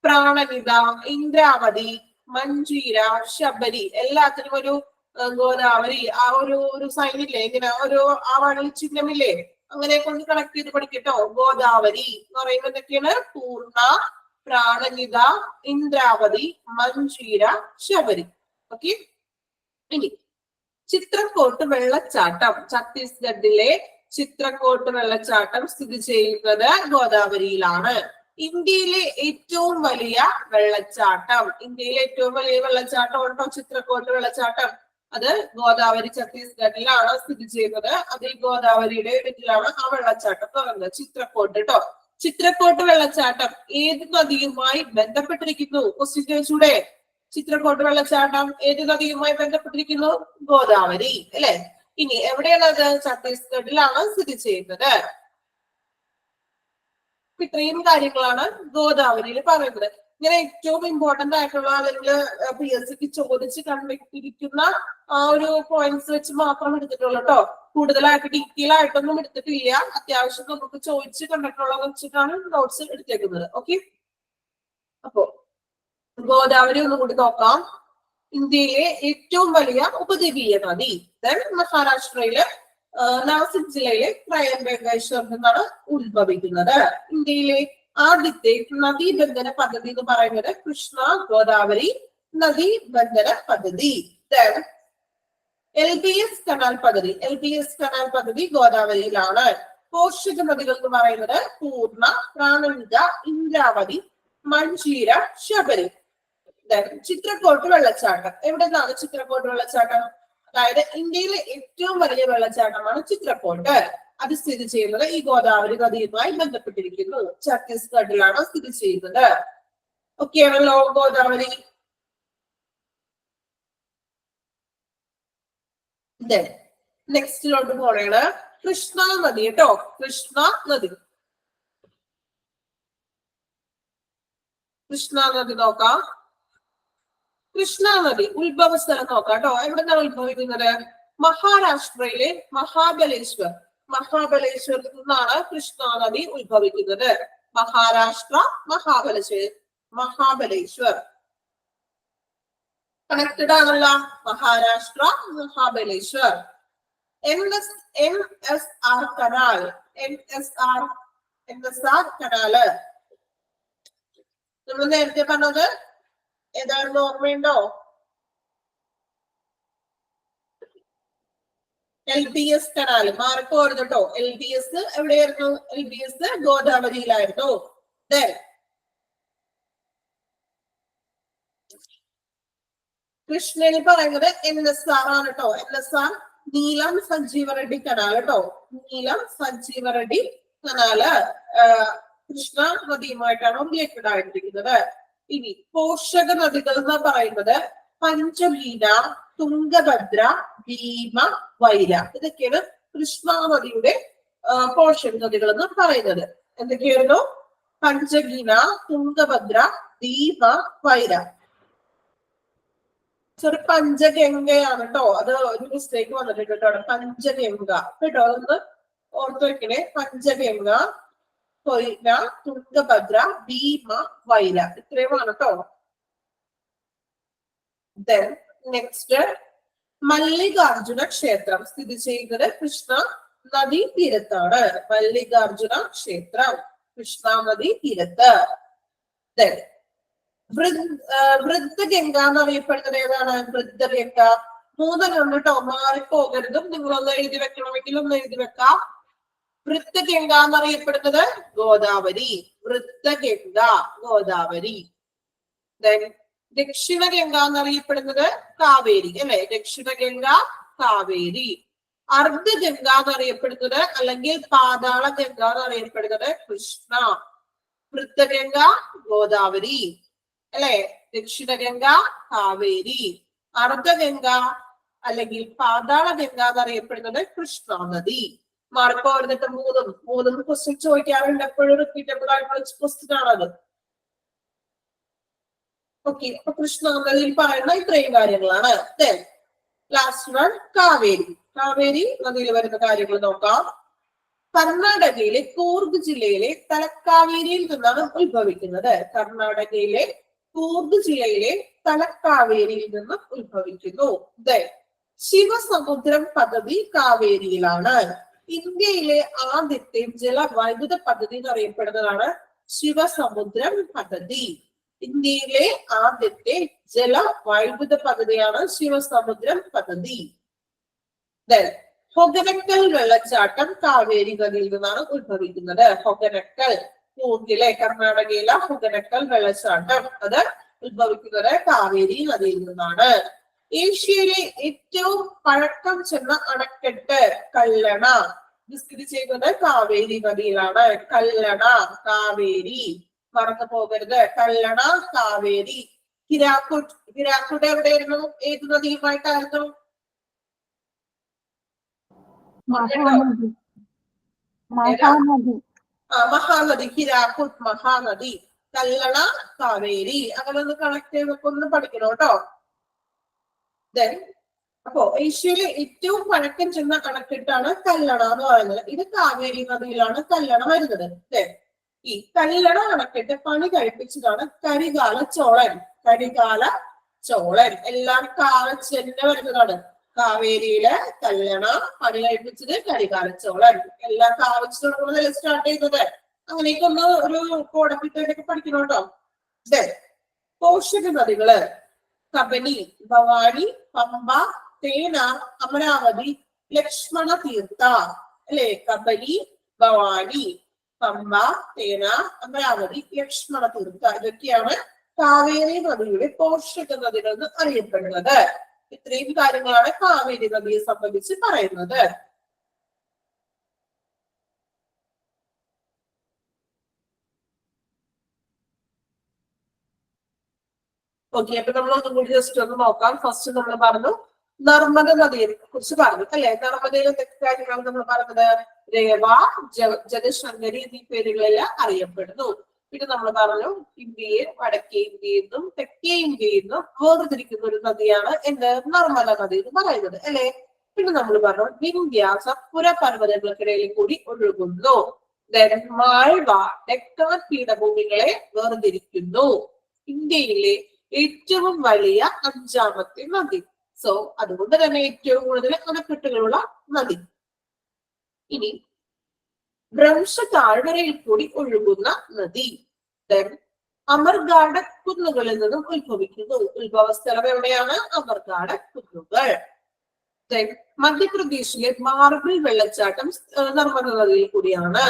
പ്രാണനിത, ഇന്ദ്രാവതി, മഞ്ചീര, ശബരി എല്ലാത്തിനും ഒരു ഗോദാവരി ആ ഒരു സൈനില്ലേ, ഇങ്ങനെ ഒരു ആ വഴി ചിഹ്നമില്ലേ, അങ്ങനെ കൊണ്ട് കണക്ട് ചെയ്ത് പഠിക്കട്ടോ. ഗോദാവരി എന്ന് പറയുമ്പോൾ എന്തൊക്കെയാണ്? പൂർണ്ണ, പ്രാണനിത, ഇന്ദ്രാവതി, മഞ്ചീര, ശബരി. ഓക്കെ, ഇനി ചിത്രക്കോട്ട് വെള്ളച്ചാട്ടം. ഛത്തീസ്ഗഡിലെ ചിത്രക്കോട്ട് വെള്ളച്ചാട്ടം സ്ഥിതി ചെയ്യുന്നത് ഗോദാവരിയിലാണ്. ഇന്ത്യയിലെ ഏറ്റവും വലിയ വെള്ളച്ചാട്ടം. ഇന്ത്യയിലെ ഏറ്റവും വലിയ വെള്ളച്ചാട്ടം ഉണ്ടോ ചിത്രക്കോട്ട് വെള്ളച്ചാട്ടം? അത് ഗോദാവരി ഛത്തീസ്ഗഡിലാണ് സ്ഥിതി ചെയ്യുന്നത്. അത് ഈ ഗോദാവരിയുടെ ഇതിലാണ് ആ വെള്ളച്ചാട്ടം പറയുന്നത്. ചിത്രക്കോട്ട് കേട്ടോ. ചിത്രക്കോട്ട് വെള്ളച്ചാട്ടം ഏത് നദിയുമായി ബന്ധപ്പെട്ടിരിക്കുന്നു? ക്വസ്റ്റ്യൻ ചോദിച്ചൂടെ? ചിത്രക്കോട്ട് വെള്ളച്ചാട്ടം ഏത് നദിയുമായി ബന്ധപ്പെട്ടിരിക്കുന്നു? ഗോദാവരി അല്ലെ. ഇനി എവിടെയാണത്? ഛത്തീസ്ഗഡിലാണ് സ്ഥിതി ചെയ്യുന്നത്. ഇത്രയും കാര്യങ്ങളാണ് ഗോദാവരിയിൽ പറയുന്നത്. ഇങ്ങനെ ഏറ്റവും ഇമ്പോർട്ടന്റ് ആയിട്ടുള്ള അല്ലെങ്കിൽ PSCക്ക് ചോദിച്ച് കണ്ടിരിക്കുന്ന ആ ഒരു പോയിന്റ്സ് വെച്ച് മാത്രം എടുത്തിട്ടുള്ളൂ കേട്ടോ. കൂടുതലായിട്ട് ഡീറ്റെയിൽ ആയിട്ടൊന്നും എടുത്തിട്ടില്ല. അത്യാവശ്യം നമുക്ക് ചോദിച്ച് കണ്ടിട്ടുള്ളത് വെച്ചിട്ടാണ് നോട്ട്സ് എടുത്തേക്കുന്നത്. ഓക്കെ, അപ്പോ ഗോദാവരി ഒന്നുകൂടി നോക്കാം. ഇന്ത്യയിലെ ഏറ്റവും വലിയ ഉപദ്വീപീയ നദി. മഹാരാഷ്ട്രയിലെ നാസിക് ജില്ലയിലെ ത്രയംബകേശ്വറിൽ നിന്നാണ് ഉത്ഭവിക്കുന്നത്. ഇന്ത്യയിലെ ആദ്യത്തെ നദീബന്ധന പദ്ധതി എന്ന് പറയുന്നത് കൃഷ്ണ ഗോദാവരി നദീബന്ധന പദ്ധതി. LBS കനാൽ പദ്ധതി. LBS കനാൽ പദ്ധതി ഗോദാവരിയിലാണ്. പോഷക നദികൾ എന്ന് പറയുന്നത് പൂർണ്ണ, പ്രാണനിത, ഇന്ദ്രാവതി, മഞ്ചീര, ശബരി. ചിത്രക്കോട്ട് വെള്ളച്ചാട്ടം എവിടെ നിന്നാണ്? ചിത്രക്കോട്ട് വെള്ളച്ചാട്ടം അതായത് ഇന്ത്യയിലെ ഏറ്റവും വലിയ വെള്ളച്ചാട്ടമാണ് ചിത്രക്കോട്ട്. അത് സ്ഥിതി ചെയ്യുന്നത് ഈ ഗോദാവരി നദിയുമായി ബന്ധപ്പെട്ടിരിക്കുന്നു. ഛത്തീസ്ഗഡിലാണ് സ്ഥിതി ചെയ്യുന്നത്. ഓക്കെ ആണല്ലോ ഗോദാവരി. നെക്സ്റ്റിലോട്ട് പോണേണ് കൃഷ്ണ നദി കേട്ടോ. കൃഷ്ണ നദി. കൃഷ്ണ നദി നോക്കാം. കൃഷ്ണ നദി ഉത്ഭവ സ്ഥലം നോക്കാം കേട്ടോ. എവിടെ നിന്നാണ് ഉത്ഭവിക്കുന്നത്? മഹാരാഷ്ട്രയിലെ മഹാബലേശ്വറിൽ നിന്നാണ് കൃഷ്ണ നദി ഉത്ഭവിക്കുന്നത്. മഹാരാഷ്ട്ര മഹാബലേശ്വർ കണക്റ്റഡ് ആണല്ലോ. Maharashtra Mahabaleshwar. MSR canal. MSR canal നമ്മൾ നേരത്തെ പറഞ്ഞത് ഏതായിരുന്നു? ഓർമ്മയുണ്ടോ? LBS കനാല് മാറിപ്പോയിരുന്നു കേട്ടോ. LBS എവിടെയായിരുന്നു? LBS ഗോദാവരിയിലായിരുന്നു. Then കൃഷ്ണയിൽ പറയുന്നത് NSR ആണ് കേട്ടോ. NSR നീലം സഞ്ജീവ റെഡ്ഡി കനാൽ കേട്ടോ. നീലം സഞ്ജീവ റെഡ്ഡി കനാല് കൃഷ്ണ നദിയുമായിട്ടാണ് റിലേറ്റഡ് ആയിട്ടിരിക്കുന്നത്. ഇനി പോഷക നദികൾ എന്ന് പറയുന്നത് പഞ്ചഗീന, തുംഗഭദ്ര, ഭീമ, വൈര. ഇതൊക്കെയാണ് കൃഷ്ണ നദിയുടെ പോഷക നദികൾ എന്ന് പറയുന്നത്. എന്തൊക്കെയായിരുന്നു? പഞ്ചഗീന, തുംഗഭദ്ര, ഭീമ, വൈര. സോറി, പഞ്ചഗംഗയാണ് കേട്ടോ. അത് ഒരു മിസ്റ്റേക്ക് വന്നിട്ടുണ്ട് കേട്ടോ. പഞ്ചഗംഗ കേട്ടോ, അതൊന്ന് ഓർത്ത് വെക്കണേ. പഞ്ചഗംഗ, കൊയ്ന, തുംഗഭദ്ര, ഭീമ, വൈര, ഇത്രയുമാണ് കേട്ടോ. Then next, മല്ലികാർജുന ക്ഷേത്രം സ്ഥിതി ചെയ്യുന്നത് കൃഷ്ണ നദി തീരത്താണ്. മല്ലികാർജുന ക്ഷേത്രം കൃഷ്ണ നദി തീരത്ത്. Then വൃദ്ധഗംഗ എന്നറിയപ്പെടുന്നത് ഏതാണ്? വൃദ്ധഗംഗ. മൂന്നെണ്ണം കേട്ടോ, മാറിപ്പോകരുതും. നിങ്ങളൊന്ന് എഴുതി വെക്കണമെങ്കിൽ ഒന്ന് എഴുതി വെക്കാം. വൃദ്ധഗംഗ എന്നറിയപ്പെടുന്നത് ഗോദാവരി. വൃദ്ധഗംഗ ഗോദാവരി. Then ദക്ഷിണഗംഗ എന്നറിയപ്പെടുന്നത് കാവേരി അല്ലെ? ദക്ഷിണഗംഗ കാവേരി. അർദ്ധഗംഗ എന്നറിയപ്പെടുന്നത് അല്ലെങ്കിൽ പാതാള ഗംഗ എന്നറിയപ്പെടുന്നത് കൃഷ്ണ. വൃദ്ധഗംഗ ഗോദാവരി അല്ലെ? ദക്ഷിണഗംഗ കാവേരി. അർദ്ധഗംഗ അല്ലെങ്കിൽ പാതാള ഗംഗ എന്നറിയപ്പെടുന്നത് കൃഷ്ണ നദി. മാർക്കോ വരുന്നിട്ട് മൂന്നും ക്വസ്റ്റ്യൻ ചോദിക്കാറുണ്ട്. എപ്പോഴും റിപ്പീറ്റബിൾ ആയിട്ടുള്ള ക്വസ്റ്റ്യൻ ആണത്. ഓക്കെ, അപ്പൊ കൃഷ്ണ നദിയിൽ പറയുന്ന ഇത്രയും കാര്യങ്ങളാണ്. Last one Kaveri. കാവേരി നദിയിൽ വരുന്ന കാര്യങ്ങൾ നോക്കാം. കർണാടകയിലെ കൂർഗ് ജില്ലയിലെ തലക്കാവേരിയിൽ നിന്നാണ് ഉത്ഭവിക്കുന്നത്. കർണാടകയിലെ കൂർഗ് ജില്ലയിലെ തലക്കാവേരിയിൽ നിന്ന് ഉത്ഭവിക്കുന്നു. ശിവസമുദ്രം പദ്ധതി കാവേരിയിലാണ്. ഇന്ത്യയിലെ ആദ്യത്തെ ജലവൈദ്യുത പദ്ധതി എന്നറിയപ്പെടുന്നതാണ് ശിവസമുദ്രം പദ്ധതി. ഇന്ത്യയിലെ ആദ്യത്തെ ജലവൈദ്യുത പദ്ധതിയാണ് ശിവസമുദ്രം പദ്ധതി. ഹൊഗനക്കൽ വെള്ളച്ചാട്ടം കാവേരി നദിയിൽ നിന്നാണ് ഉത്ഭവിക്കുന്നത്. ഹൊഗനക്കൽ കൂർഗിലെ കർണാടകയിലെ ഹൊഗനക്കൽ വെള്ളച്ചാട്ടം അത് ഉത്ഭവിക്കുന്നത് കാവേരി നദിയിൽ നിന്നാണ്. ഏഷ്യയിലെ ഏറ്റവും പഴക്കം ചെന്ന അണക്കെട്ട് കല്ലണ സ്ഥിതി ചെയ്യുന്നത് കാവേരി നദിയിലാണ്. കല്ലണ കാവേരി, മറന്നു പോകരുത്. കല്ലണ കാവേരി. ഹിരാക്കുഡ്. ഹിരാക്കുഡ് എവിടെയായിരുന്നു? ഏത് നദിയുമായിട്ടായിരുന്നു? മഹാനദി. ഹിരാക്കുഡ് മഹാനദി. കല്ലണ കാവേരി. അങ്ങനെ ഒന്ന് കണക്ട് ചെയ്തൊക്കെ ഒന്ന് പഠിക്കണം കേട്ടോ. അപ്പോ ഏഷ്യയിലെ ഏറ്റവും പഴക്കം ചെന്ന അണക്കെട്ടാണ് കല്ലണ എന്ന് പറയുന്നത്. ഇത് കാവേരി നദിയിലാണ് കല്ലണ വരുന്നത്. ഈ കല്ലണ അണക്കെട്ട് പണി കഴിപ്പിച്ചതാണ് കരികാല ചോളൻ. കരികാല ചോളൻ എല്ലാം കാലച്ചെന്നെ വരുന്നതാണ്. കാവേരിയിലെ കല്ലണ പണി കഴിപ്പിച്ചത് കരികാല ചോളൻ. എല്ലാം കാവച്ചിട്ടുള്ള സ്റ്റാർട്ട് ചെയ്യുന്നത്. അങ്ങനെയൊക്കെ ഒന്ന് ഒരു കോടപ്പിട്ടൊക്കെ പഠിക്കണം കേട്ടോ. പോഷക നദികള് കബനി, ഭവാനി, പമ്പ, തേന, അമരാവതി, ലക്ഷ്മണ തീർത്ഥ അല്ലെ? കബനി, ഭവാനി, പമ്പ, തേന, അമരാവതി, ലക്ഷ്മണ തീർത്ഥ ഇതൊക്കെയാണ് കാവേരി നദിയുടെ പോഷക നദികൾ എന്ന് അറിയപ്പെടുന്നത്. ഇത്രയും കാര്യങ്ങളാണ് കാവേരി നദിയെ സംബന്ധിച്ച് പറയുന്നത്. ഓക്കെ, അപ്പൊ നമ്മൾ ഒന്നും കൂടി ജസ്റ്റ് ഒന്ന് നോക്കാം. ഫസ്റ്റ് നമ്മൾ പറഞ്ഞു നർമ്മദ നദിയെ കുറിച്ച് പറഞ്ഞു അല്ലെ? നർമ്മദയിൽ എന്തൊക്കെ കാര്യങ്ങളാണ് നമ്മൾ പറഞ്ഞത്? രേവ, ജലശങ്കരി എന്നീ പേരുകളെല്ലാം അറിയപ്പെടുന്നു. പിന്നെ നമ്മൾ പറഞ്ഞു ഇന്ത്യയെ വടക്കേ ഇന്ത്യയിൽ നിന്നും തെക്കേ ഇന്ത്യയിൽ നിന്നും വേർതിരിക്കുന്ന ഒരു നദിയാണ് എന്ത്? നർമ്മദ നദി എന്ന് പറയുന്നത് അല്ലെ? പിന്നെ നമ്മൾ പറഞ്ഞു വിന്ധ്യ സത്പുര പർവ്വതങ്ങൾക്കിടയിൽ കൂടി ഒഴുകുന്നു. മാൾവ ഡെക്കാൻ പീഠഭൂമികളെ വേർതിരിക്കുന്നു. ഇന്ത്യയിലെ ഏറ്റവും വലിയ അഞ്ചാമത്തെ നദി. സോ അതുകൊണ്ട് തന്നെ ഏറ്റവും കൂടുതൽ അണക്കെട്ടുകളുള്ള നദി. ഇനി ഭ്രംശ താഴ്വരയിൽ കൂടി ഒഴുകുന്ന നദി. അമർഗാഡ് കുന്നുകളിൽ നിന്നും ഉത്ഭവിക്കുന്നു. ഉത്ഭവ സ്ഥലം എവിടെയാണ്? അമർഗാഡ് കുന്നുകൾ. മധ്യപ്രദേശിലെ മാർബിൾ വെള്ളച്ചാട്ടം നർമ്മദ നദിയിൽ കൂടിയാണ്.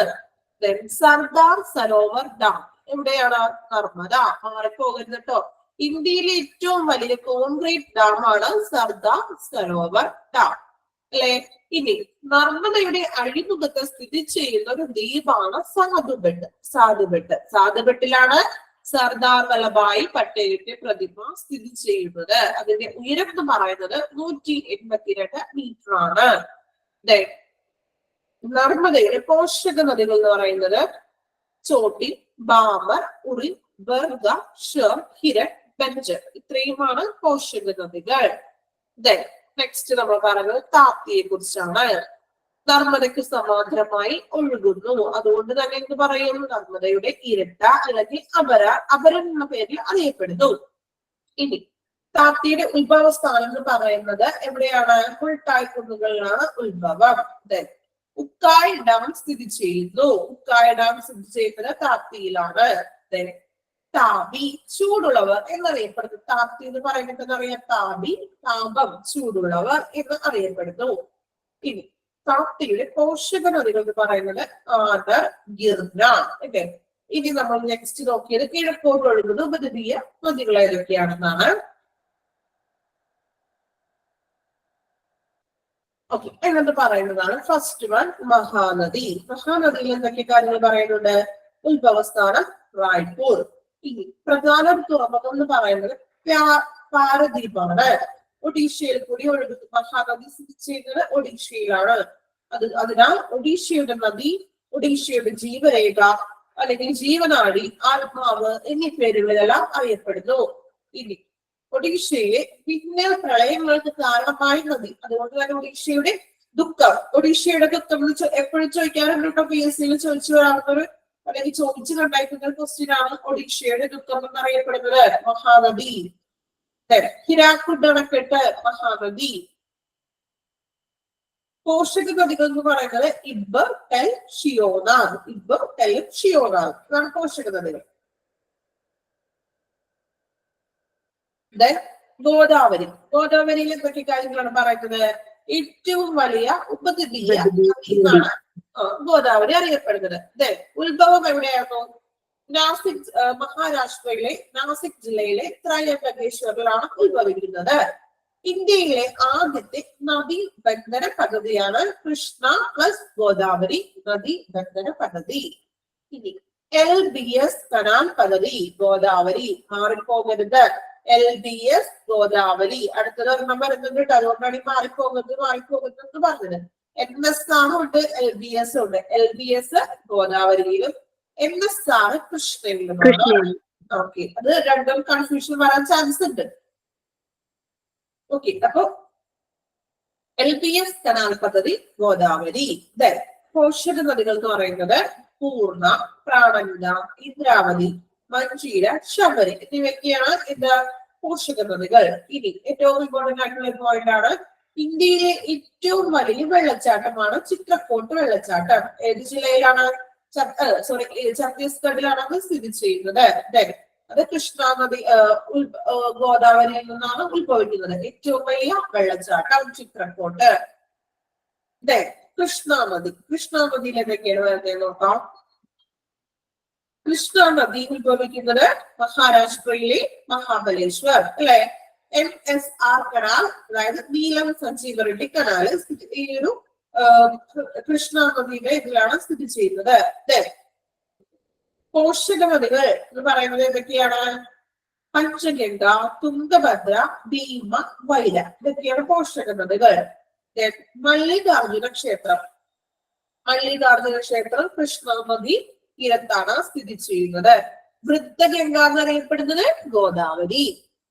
സർദാർ സരോവർ ഡാം എവിടെയാണ്? നർമ്മദ. മാറിപ്പോകരുത് കേട്ടോ. ഇന്ത്യയിലെ ഏറ്റവും വലിയ കോൺക്രീറ്റ് ഡാം ആണ് സർദാർ സരോവർ ഡാം അല്ലെ. ഇനി നർമ്മദയുടെ അഴിമുഖത്ത് സ്ഥിതി ചെയ്യുന്ന ഒരു ദ്വീപാണ് സാധുബെട്ട്. സാധുബെട്ടിലാണ് സർദാർ വല്ലഭായ് പട്ടേലിന്റെ പ്രതിമ സ്ഥിതി ചെയ്യുന്നത്. അതിന്റെ ഉയരം എന്ന് പറയുന്നത് 182 മീറ്റർ ആണ്. നർമ്മദയുടെ പോഷക നദികൾ എന്ന് പറയുന്നത് ചോട്ടി, ബാമർ, ഉറി, ബർഗ, ഷർ, ഹിരൺ, ബഞ്ചർ. ഇത്രയുമാണ് പോഷക നദികൾ. നെക്സ്റ്റ് നമ്മൾ പറയുന്നത് താപ്തിയെ കുറിച്ചാണ്. നർമ്മദയ്ക്ക് സമാന്തരമായി ഒഴുകുന്നു. അതുകൊണ്ട് തന്നെ എന്ത് പറയും? നർമ്മദയുടെ ഇരട്ട അല്ലെങ്കിൽ അപരൻ എന്ന പേരിൽ അറിയപ്പെടുന്നു. ഇനി താപ്തിയുടെ ഉത്ഭവസ്ഥാനം എന്ന് പറയുന്നത് എവിടെയാണ്? മുൾട്ടായ് കുന്നുകളിലാണ് ഉത്ഭവം. ഉക്കായ് ഡാം സ്ഥിതി ചെയ്യുന്നു. ഉക്കായ് ഡാം സ്ഥിതി ചെയ്യുന്നത് താപ്തിയിലാണ്. താപി ചൂടുള്ളവർ എന്നറിയപ്പെടുന്നു. താപ്തി എന്ന് പറയുന്നത് എന്നറിയാം, താപി താപം, ചൂടുള്ളവർ എന്ന് അറിയപ്പെടുന്നു. ഇനി താപ്തിയുടെ പോഷക നദികൾ എന്ന് പറയുന്നത് ആദർ, ഗിർന. അല്ലേ. ഇനി നമ്മൾ നെക്സ്റ്റ് നോക്കിയത് കിഴക്കോട്ട് ഒഴുകുന്ന ഉപദ്വീപീയ നദികൾ ഏതൊക്കെയാണെന്നാണ്. ഓക്കെ, എന്നിട്ട് പറയുന്നതാണ് ഫസ്റ്റ് വൺ മഹാനദി. മഹാനദിയിൽ എന്തൊക്കെ കാര്യങ്ങൾ പറയുന്നുണ്ട്? ഉത്ഭവസ്ഥാനം റായ്പൂർ. ഇനി പ്രധാന തുറമുഖം എന്ന് പറയുന്നത് പാരദ്വീപാണ്. ഒഡീഷയിൽ കൂടി ഒഴുകുന്ന മഹാനദി സ്ഥിതി ചെയ്യുന്നത് ഒഡീഷയിലാണ്. അതിനാൽ ഒഡീഷയുടെ നദി, ഒഡീഷയുടെ ജീവരേഖ അല്ലെങ്കിൽ ജീവനാടി, ആത്മാവ് എന്നീ പേരുകളിലെല്ലാം അറിയപ്പെടുന്നു. ഇനി ഒഡീഷയിലെ പിന്നെ പ്രളയങ്ങൾക്ക് കാരണമായ നദി. അതുകൊണ്ട് തന്നെ ഒഡീഷയുടെ ദുഃഖം എന്ന് എപ്പോഴും ചോദിക്കാറുണ്ട്. PSC ചോദിച്ചു വരാവുന്നൊരു അല്ലെങ്കിൽ ചോദിച്ചു കണ്ടായിട്ടുള്ള ക്വസ്റ്റ്യൻ ആണ് ഒഡീഷയുടെ ദുഃഖം എന്നറിയപ്പെടുന്നത് മഹാനദി. ഹിരാക്കുഡ് അണക്കെട്ട് മഹാനദി. പോഷക നദികൾ എന്ന് പറയുന്നത് ഇബ്ബർ, ടെൽ, ഷിയോനാഗ്. ഇബ്ബർ, ടെൽ, ഷിയോനാഗ് ഇതാണ് പോഷക നദികൾ. ഗോദാവരി. ഗോദാവരിയിൽ എന്തൊക്കെ കാര്യങ്ങളാണ് പറയുന്നത്? ഏറ്റവും വലിയ ഉപദ്വീപീയ നദിയാണ് ഗോദാവരി അറിയപ്പെടുന്നത്. ഉത്ഭവം എവിടെയായിരുന്നു? നാസിക്, മഹാരാഷ്ട്രയിലെ നാസിക് ജില്ലയിലെ ത്രയംബകേശ്വറിലാണ് ഉത്ഭവിക്കുന്നത്. ഇന്ത്യയിലെ ആദ്യത്തെ നദീ ബന്ധന പദ്ധതിയാണ് കൃഷ്ണ പ്ലസ് ഗോദാവരി നദീ ബന്ധന പദ്ധതി. ഇനി LBS കനാൽ പദ്ധതി ഗോദാവരി. മാറിപ്പോകരുത്. LBS ഗോദാവരി. അടുത്തത് ഒരെണ്ണം വരുന്നുണ്ട്. അതുകൊണ്ടാണ് ഈ മാറിപ്പോകുന്നത് എന്ന് പറഞ്ഞത്. NS ഉണ്ട്, LBS ഉണ്ട്. LBS ഗോദാവരിയിലും NS കൃഷ്ണയിലുമാണ്. ഓക്കെ, അത് രണ്ടും കൺഫ്യൂഷൻ വരാൻ ചാൻസ് ഉണ്ട്. ഓക്കെ, അപ്പൊ LBS കനാൽ പദ്ധതി ഗോദാവരി. പോഷക നദികൾ എന്ന് പറയുന്നത് പൂർണ്ണ, പ്രാണഗംഗ, ഇന്ദ്രാവതി, മഞ്ചീര, ശബരി എന്നിവയൊക്കെയാണ് എന്താ പോഷക നദികൾ. ഇനി ഏറ്റവും ഇമ്പോർട്ടന്റ് ആയിട്ടുള്ള പോയിന്റ് ആണ് ഇന്ത്യയിലെ ഏറ്റവും വലിയ വെള്ളച്ചാട്ടമാണ് ചിത്രക്കോട്ട് വെള്ളച്ചാട്ടം. ഏത് ജില്ലയിലാണ്? ഛത്തീസ്ഗഡിലാണ് അത് സ്ഥിതി ചെയ്യുന്നത്. അത് കൃഷ്ണ നദി ഗോദാവരിയിൽ നിന്നാണ് ഉത്ഭവിക്കുന്നത്. ഏറ്റവും വലിയ വെള്ളച്ചാട്ടം ചിത്രക്കോട്ട്. കൃഷ്ണ നദിയിൽ എന്തൊക്കെയാണ് വരുന്നത് നോക്കാം. കൃഷ്ണ നദി ഉത്ഭവിക്കുന്നത് മഹാരാഷ്ട്രയിലെ മഹാബലേശ്വർ അല്ലെ. NSR കനാൽ, അതായത് നീലം സഞ്ജീവ റെഡ്ഡി കനാല് ഈ ഒരു കൃഷ്ണ നദിയുടെ ഇതിലാണ് സ്ഥിതി ചെയ്യുന്നത്. പോഷക നദികൾ എന്ന് പറയുന്നത് എന്തൊക്കെയാണ്? പഞ്ചഗംഗ, തുംഗഭദ്ര, ഭീമ, വൈര ഇതൊക്കെയാണ് പോഷക നദികൾ. മല്ലികാർജുന ക്ഷേത്രം കൃഷ്ണ നദി തീരത്താണ് സ്ഥിതി ചെയ്യുന്നത്. വൃദ്ധഗംഗ എന്നറിയപ്പെടുന്നത് ഗോദാവരി.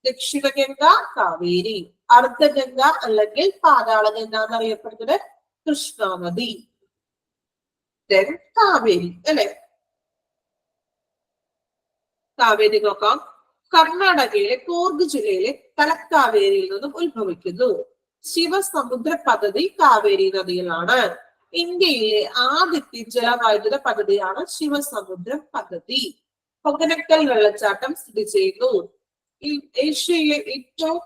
ദക്ഷിണഗംഗ കാവേരി. അർദ്ധഗംഗ അല്ലെങ്കിൽ പാതാളഗംഗ എന്നറിയപ്പെടുന്നത് കൃഷ്ണ നദി. കാവേരി അല്ലെ. കാവേരി നോക്കാം. കർണാടകയിലെ കൂർഗ് ജില്ലയിലെ തലക്കാവേരിയിൽ നിന്നും ഉത്ഭവിക്കുന്നു. ശിവസമുദ്ര പദ്ധതി കാവേരി നദിയിലാണ്. ഇന്ത്യയിലെ ആദ്യത്തെ ജലവൈദ്യുത പദ്ധതിയാണ് ശിവസമുദ്രം പദ്ധതി. പൊഗനക്കൽ വെള്ളച്ചാട്ടം സ്ഥിതി ചെയ്യുന്നു. ഏഷ്യയിലെ ഏറ്റവും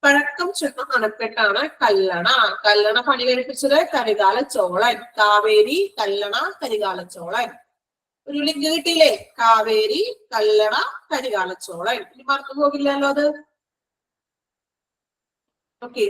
പഴക്കം ചെന്ന അണക്കെട്ടാണ് കല്ലണ. കല്ലണ പണി കഴിപ്പിച്ചത് കരികാല ചോളൻ. കാവേരി, കല്ലണ, കരികാല ചോളൻ. ഒരു ലിങ്ക് കിട്ടിയില്ലേ? കാവേരി, കല്ലണ, കരികാല ചോളൻ. ഇനി മറന്നു പോകില്ലല്ലോ അത്. ഓക്കെ.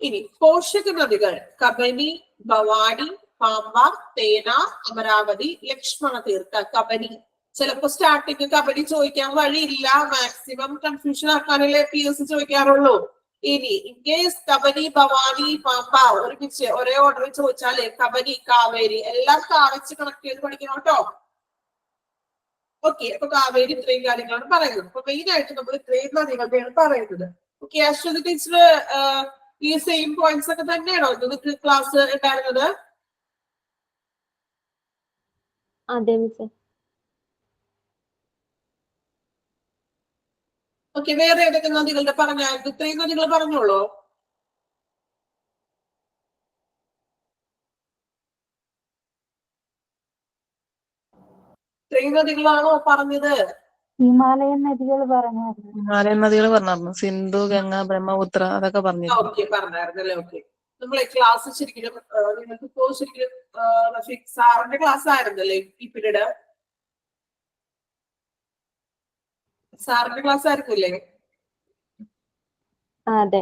ഇനി പോഷക നദികൾ കബനി, ഭവാനി, പാമ്പ, തേന, അമരാവതി, ലക്ഷ്മണ തീർത്ഥ. കബനി ചിലപ്പോ സ്റ്റാർട്ടിങ് കബനി ചോദിക്കാൻ വഴിയില്ല, മാക്സിമം കൺഫ്യൂഷൻ ആക്കാനല്ലേ PSC ചോദിക്കാറുള്ളൂ. ഇനി ഇൻ കേസ് കബനി, ഭവാനി, പാമ്പ ഒരുമിച്ച് ഒരേ ഓർഡറിൽ ചോദിച്ചാലേ കബനി, കാവേരി എല്ലാം കാണിച്ച് കണക്ട് ചെയ്ത് പഠിക്കണം കേട്ടോ. ഓക്കെ, അപ്പൊ കാവേരി ഇത്രയും കാര്യങ്ങളാണ് പറയുന്നത്. അപ്പൊ മെയിൻ ആയിട്ട് നമ്മൾ ഇത്രയും നദികളുടെയാണ് പറയുന്നത്. ഓക്കെ, അശ്വതി ടീച്ചർ ഈ സെയിം പോയിന്റ്സ് ഒക്കെ തന്നെയാണോ നിങ്ങൾക്ക് ക്ലാസ് ഉണ്ടായിരുന്നത്? അതെ മിസ്സേ. ഓക്കെ, വേറെ ഏതൊക്കെ നദികളുടെ പറഞ്ഞായിരുന്നു? ഇത്രയും നദികൾ പറഞ്ഞോളൂ. ഇത്രയും നദികളാണോ പറഞ്ഞത്? ഹിമാലയൻ നദികൾ പറഞ്ഞായിരുന്നു. ഹിമാലയൻ നദികൾ പറഞ്ഞായിരുന്നു. സിന്ധു, ഗംഗ, ബ്രഹ്മപുത്ര അതൊക്കെ പറഞ്ഞിരുന്നു. ഓക്കെ, പറഞ്ഞായിരുന്നല്ലേ. ഓക്കെ, നമ്മളെ ക്ലാസ് ശരിക്കും നിങ്ങൾക്ക് ഇപ്പോ ശരിക്കും റഫീഖ് സാറിന്റെ ക്ലാസ് ആയിരുന്നല്ലേ ഈ പീരീഡ്? സാറിന്റെ ക്ലാസ് ആയിരുന്നില്ലേ? അതെ.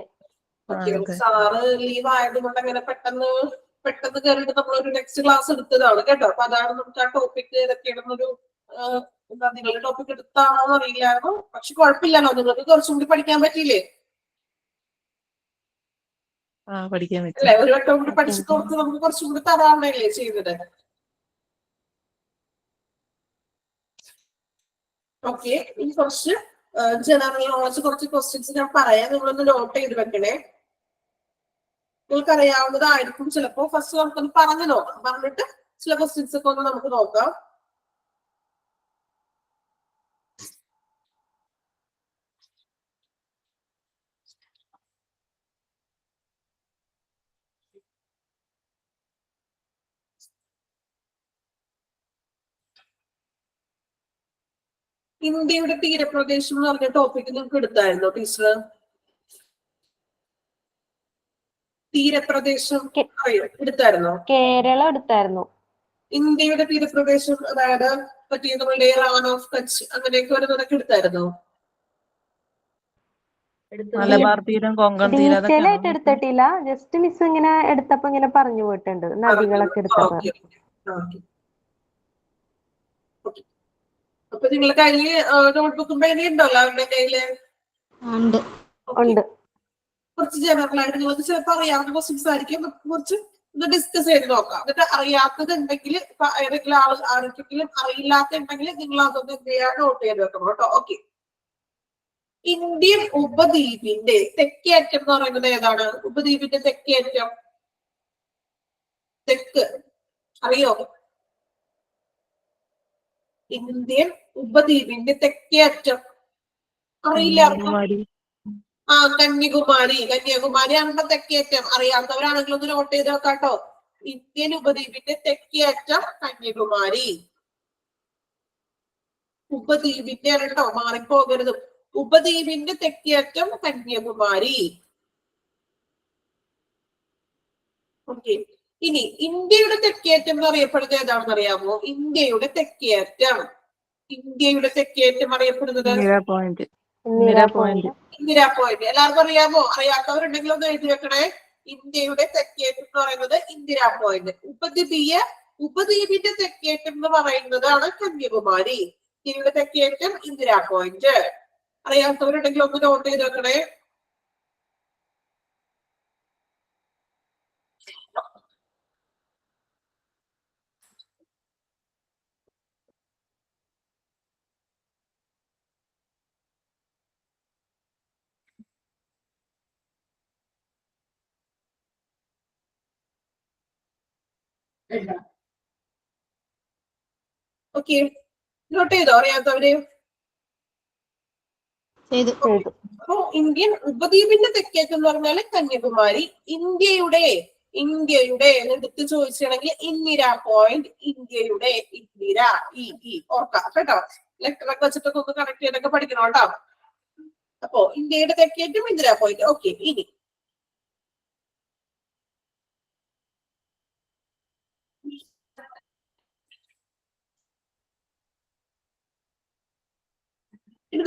സാറ് ലീവ് ആയതുകൊണ്ട് അങ്ങനെ പെട്ടെന്ന് കയറിയിട്ട് നമ്മളൊരു നെക്സ്റ്റ് ക്ലാസ് എടുത്തതാണ് കേട്ടോ. അപ്പൊ അതാണ് നമുക്ക് ആ ടോപ്പിക് ഏതൊക്കെയാണെന്നൊരു എന്താ നിങ്ങളുടെ ടോപ്പിക് എടുത്താണോ അറിയില്ലായിരുന്നു. പക്ഷെ കുഴപ്പമില്ലല്ലോ, നിങ്ങൾക്ക് കുറച്ചും കൂടി പഠിക്കാൻ പറ്റിയില്ലേ? പഠിക്കാൻ പറ്റും അല്ലെ, ഒരു വട്ടം കൂടി പഠിച്ചു കൊടുത്ത് നമുക്ക് കുറച്ചും കൂടി തരാവണല്ലേ ചെയ്തത്. ഓക്കെ, ഇനി കുറച്ച് ജനറൽ നോളജ് കുറച്ച് ക്വസ്റ്റ്യൻസ് ഞാൻ പറയാം, നിങ്ങളൊന്ന് നോട്ട് ചെയ്ത് വെക്കണേ. നിങ്ങൾക്ക് അറിയാവുന്നതായിരിക്കും ചിലപ്പോ. ഫസ്റ്റ് നമുക്കൊന്ന് പറഞ്ഞു നോക്കാം, പറഞ്ഞിട്ട് ചില ക്വസ്റ്റ്യൻസ് ഒക്കെ ഒന്ന് നമുക്ക് നോക്കാം. ഇന്ത്യയുടെ തീരപ്രദേശം എന്ന് പറഞ്ഞ ടോപ്പിക് നിങ്ങൾക്ക് എടുത്തായിരുന്നോ ടീച്ചർ? തീരപ്രദേശം അറിയോ? എടുത്തായിരുന്നോ? കേരളം എടുത്തായിരുന്നു. ഇന്ത്യയുടെ തീരപ്രദേശം, അതായത് പറ്റിയ നമ്മളുടെ റാൻ ഓഫ് കച്ച് അങ്ങനെയൊക്കെ വരുന്നതൊക്കെ എടുത്തായിരുന്നോ? മലബാർ തീരം, കൊങ്കൺ തീരം ഡീറ്റെയിൽ ആയിട്ട് എടുത്തിട്ടില്ല. ജസ്റ്റ് മിസ് ഇങ്ങനെ എടുത്തപ്പോ ഇങ്ങനെ പറഞ്ഞു പോയിട്ടുണ്ട് നദികളൊക്കെ എടുത്തപ്പോ. അപ്പൊ നിങ്ങളുടെ കയ്യില് നോട്ട്ബുക്കും പേനയും ഉണ്ടല്ലോ അവരുടെ കയ്യില്? ഉണ്ട്. കുറച്ച് ജനറൽ ആയിട്ട് നിങ്ങൾക്ക് ചിലപ്പോൾ അറിയാവുന്ന ക്വസ്റ്റ്യൻസ് ആയിരിക്കും. കുറച്ച് ഒന്ന് ഡിസ്കസ് ചെയ്ത് നോക്കാം. എന്നിട്ട് അറിയാത്തത് ഉണ്ടെങ്കിൽ ഏതെങ്കിലും ആർക്കെങ്കിലും അറിയില്ലാത്ത ഉണ്ടെങ്കിൽ നിങ്ങൾ അതൊന്ന് എന്ത് ചെയ്യാൻ നോട്ട് ചെയ്ത് വെക്കണം കേട്ടോ. ഓക്കെ, ഇന്ത്യൻ ഉപദ്വീപിന്റെ തെക്കേ അറ്റം എന്ന് പറയുന്നത് ഏതാണ്? ഉപദ്വീപിന്റെ തെക്കേ അറ്റം തെക്ക് അറിയോ? ഇന്ത്യൻ ഉപദ്വീപിന്റെ തെക്കേ അറ്റം അറിയില്ല? കന്യാകുമാരി. കന്യാകുമാരിയാണ് തെക്കേ അറ്റം. അറിയാത്തവരാണെങ്കിൽ ഒന്ന് നോട്ട് ചെയ്ത് വെക്കാട്ടോ. ഇന്ത്യൻ ഉപദ്വീപിന്റെ തെക്കേ അറ്റം കന്യാകുമാരി. ഉപദ്വീപിന്റെ കേട്ടോ, മാറിപ്പോകരുത്. ഉപദ്വീപിന്റെ തെക്കേ അറ്റം കന്യാകുമാരി. ഓക്കെ, ഇനി ഇന്ത്യയുടെ തെക്കേ അറ്റം എന്ന് അറിയപ്പെടുന്നത് ഏതാണെന്ന് അറിയാമോ? ഇന്ത്യയുടെ തെക്കേ അറ്റം അറിയപ്പെടുന്നത് ഇന്ദിരാ പോയിന്റ്. എല്ലാവർക്കും അറിയാമോ? അറിയാത്തവരുണ്ടെങ്കിൽ ഒന്ന് എഴുതി വെക്കണേ. ഇന്ത്യയുടെ തെക്കേറ്റം എന്ന് പറയുന്നത് ഇന്ദിരാ പോയിന്റ്. ഉപദ്വീപിന്റെ തെക്കേറ്റം എന്ന് പറയുന്നതാണ് കന്യാകുമാരി. ഇന്ത്യയുടെ തെക്കേറ്റം ഇന്ദിരാ പോയിന്റ്. അറിയാത്തവരുണ്ടെങ്കിൽ ഒന്ന് നോട്ട് ചെയ്ത് വെക്കണേ. ഓക്കെ, നോട്ട് ചെയ്തോ അറിയാത്തവര്? അപ്പോ ഇന്ത്യൻ ഉപദ്വീപിന്റെ തെക്കേറ്റം എന്ന് പറഞ്ഞാല് കന്യാകുമാരി. ഇന്ത്യയുടെ എടുത്ത് ചോദിച്ചാണെങ്കിൽ ഇന്ദിരാ പോയിന്റ്. ഇന്ത്യയുടെ ഇന്ദിര ഓർക്കാം കേട്ടോ. ലെറ്ററൊക്കെ വെച്ചിട്ടൊക്കെ ഒന്ന് കണക്ട് ചെയ്തൊക്കെ പഠിക്കണം കേട്ടോ. അപ്പോ ഇന്ത്യയുടെ തെക്കേറ്റം ഇന്ദിരാ പോയിന്റ്. ഓക്കെ, ഇനി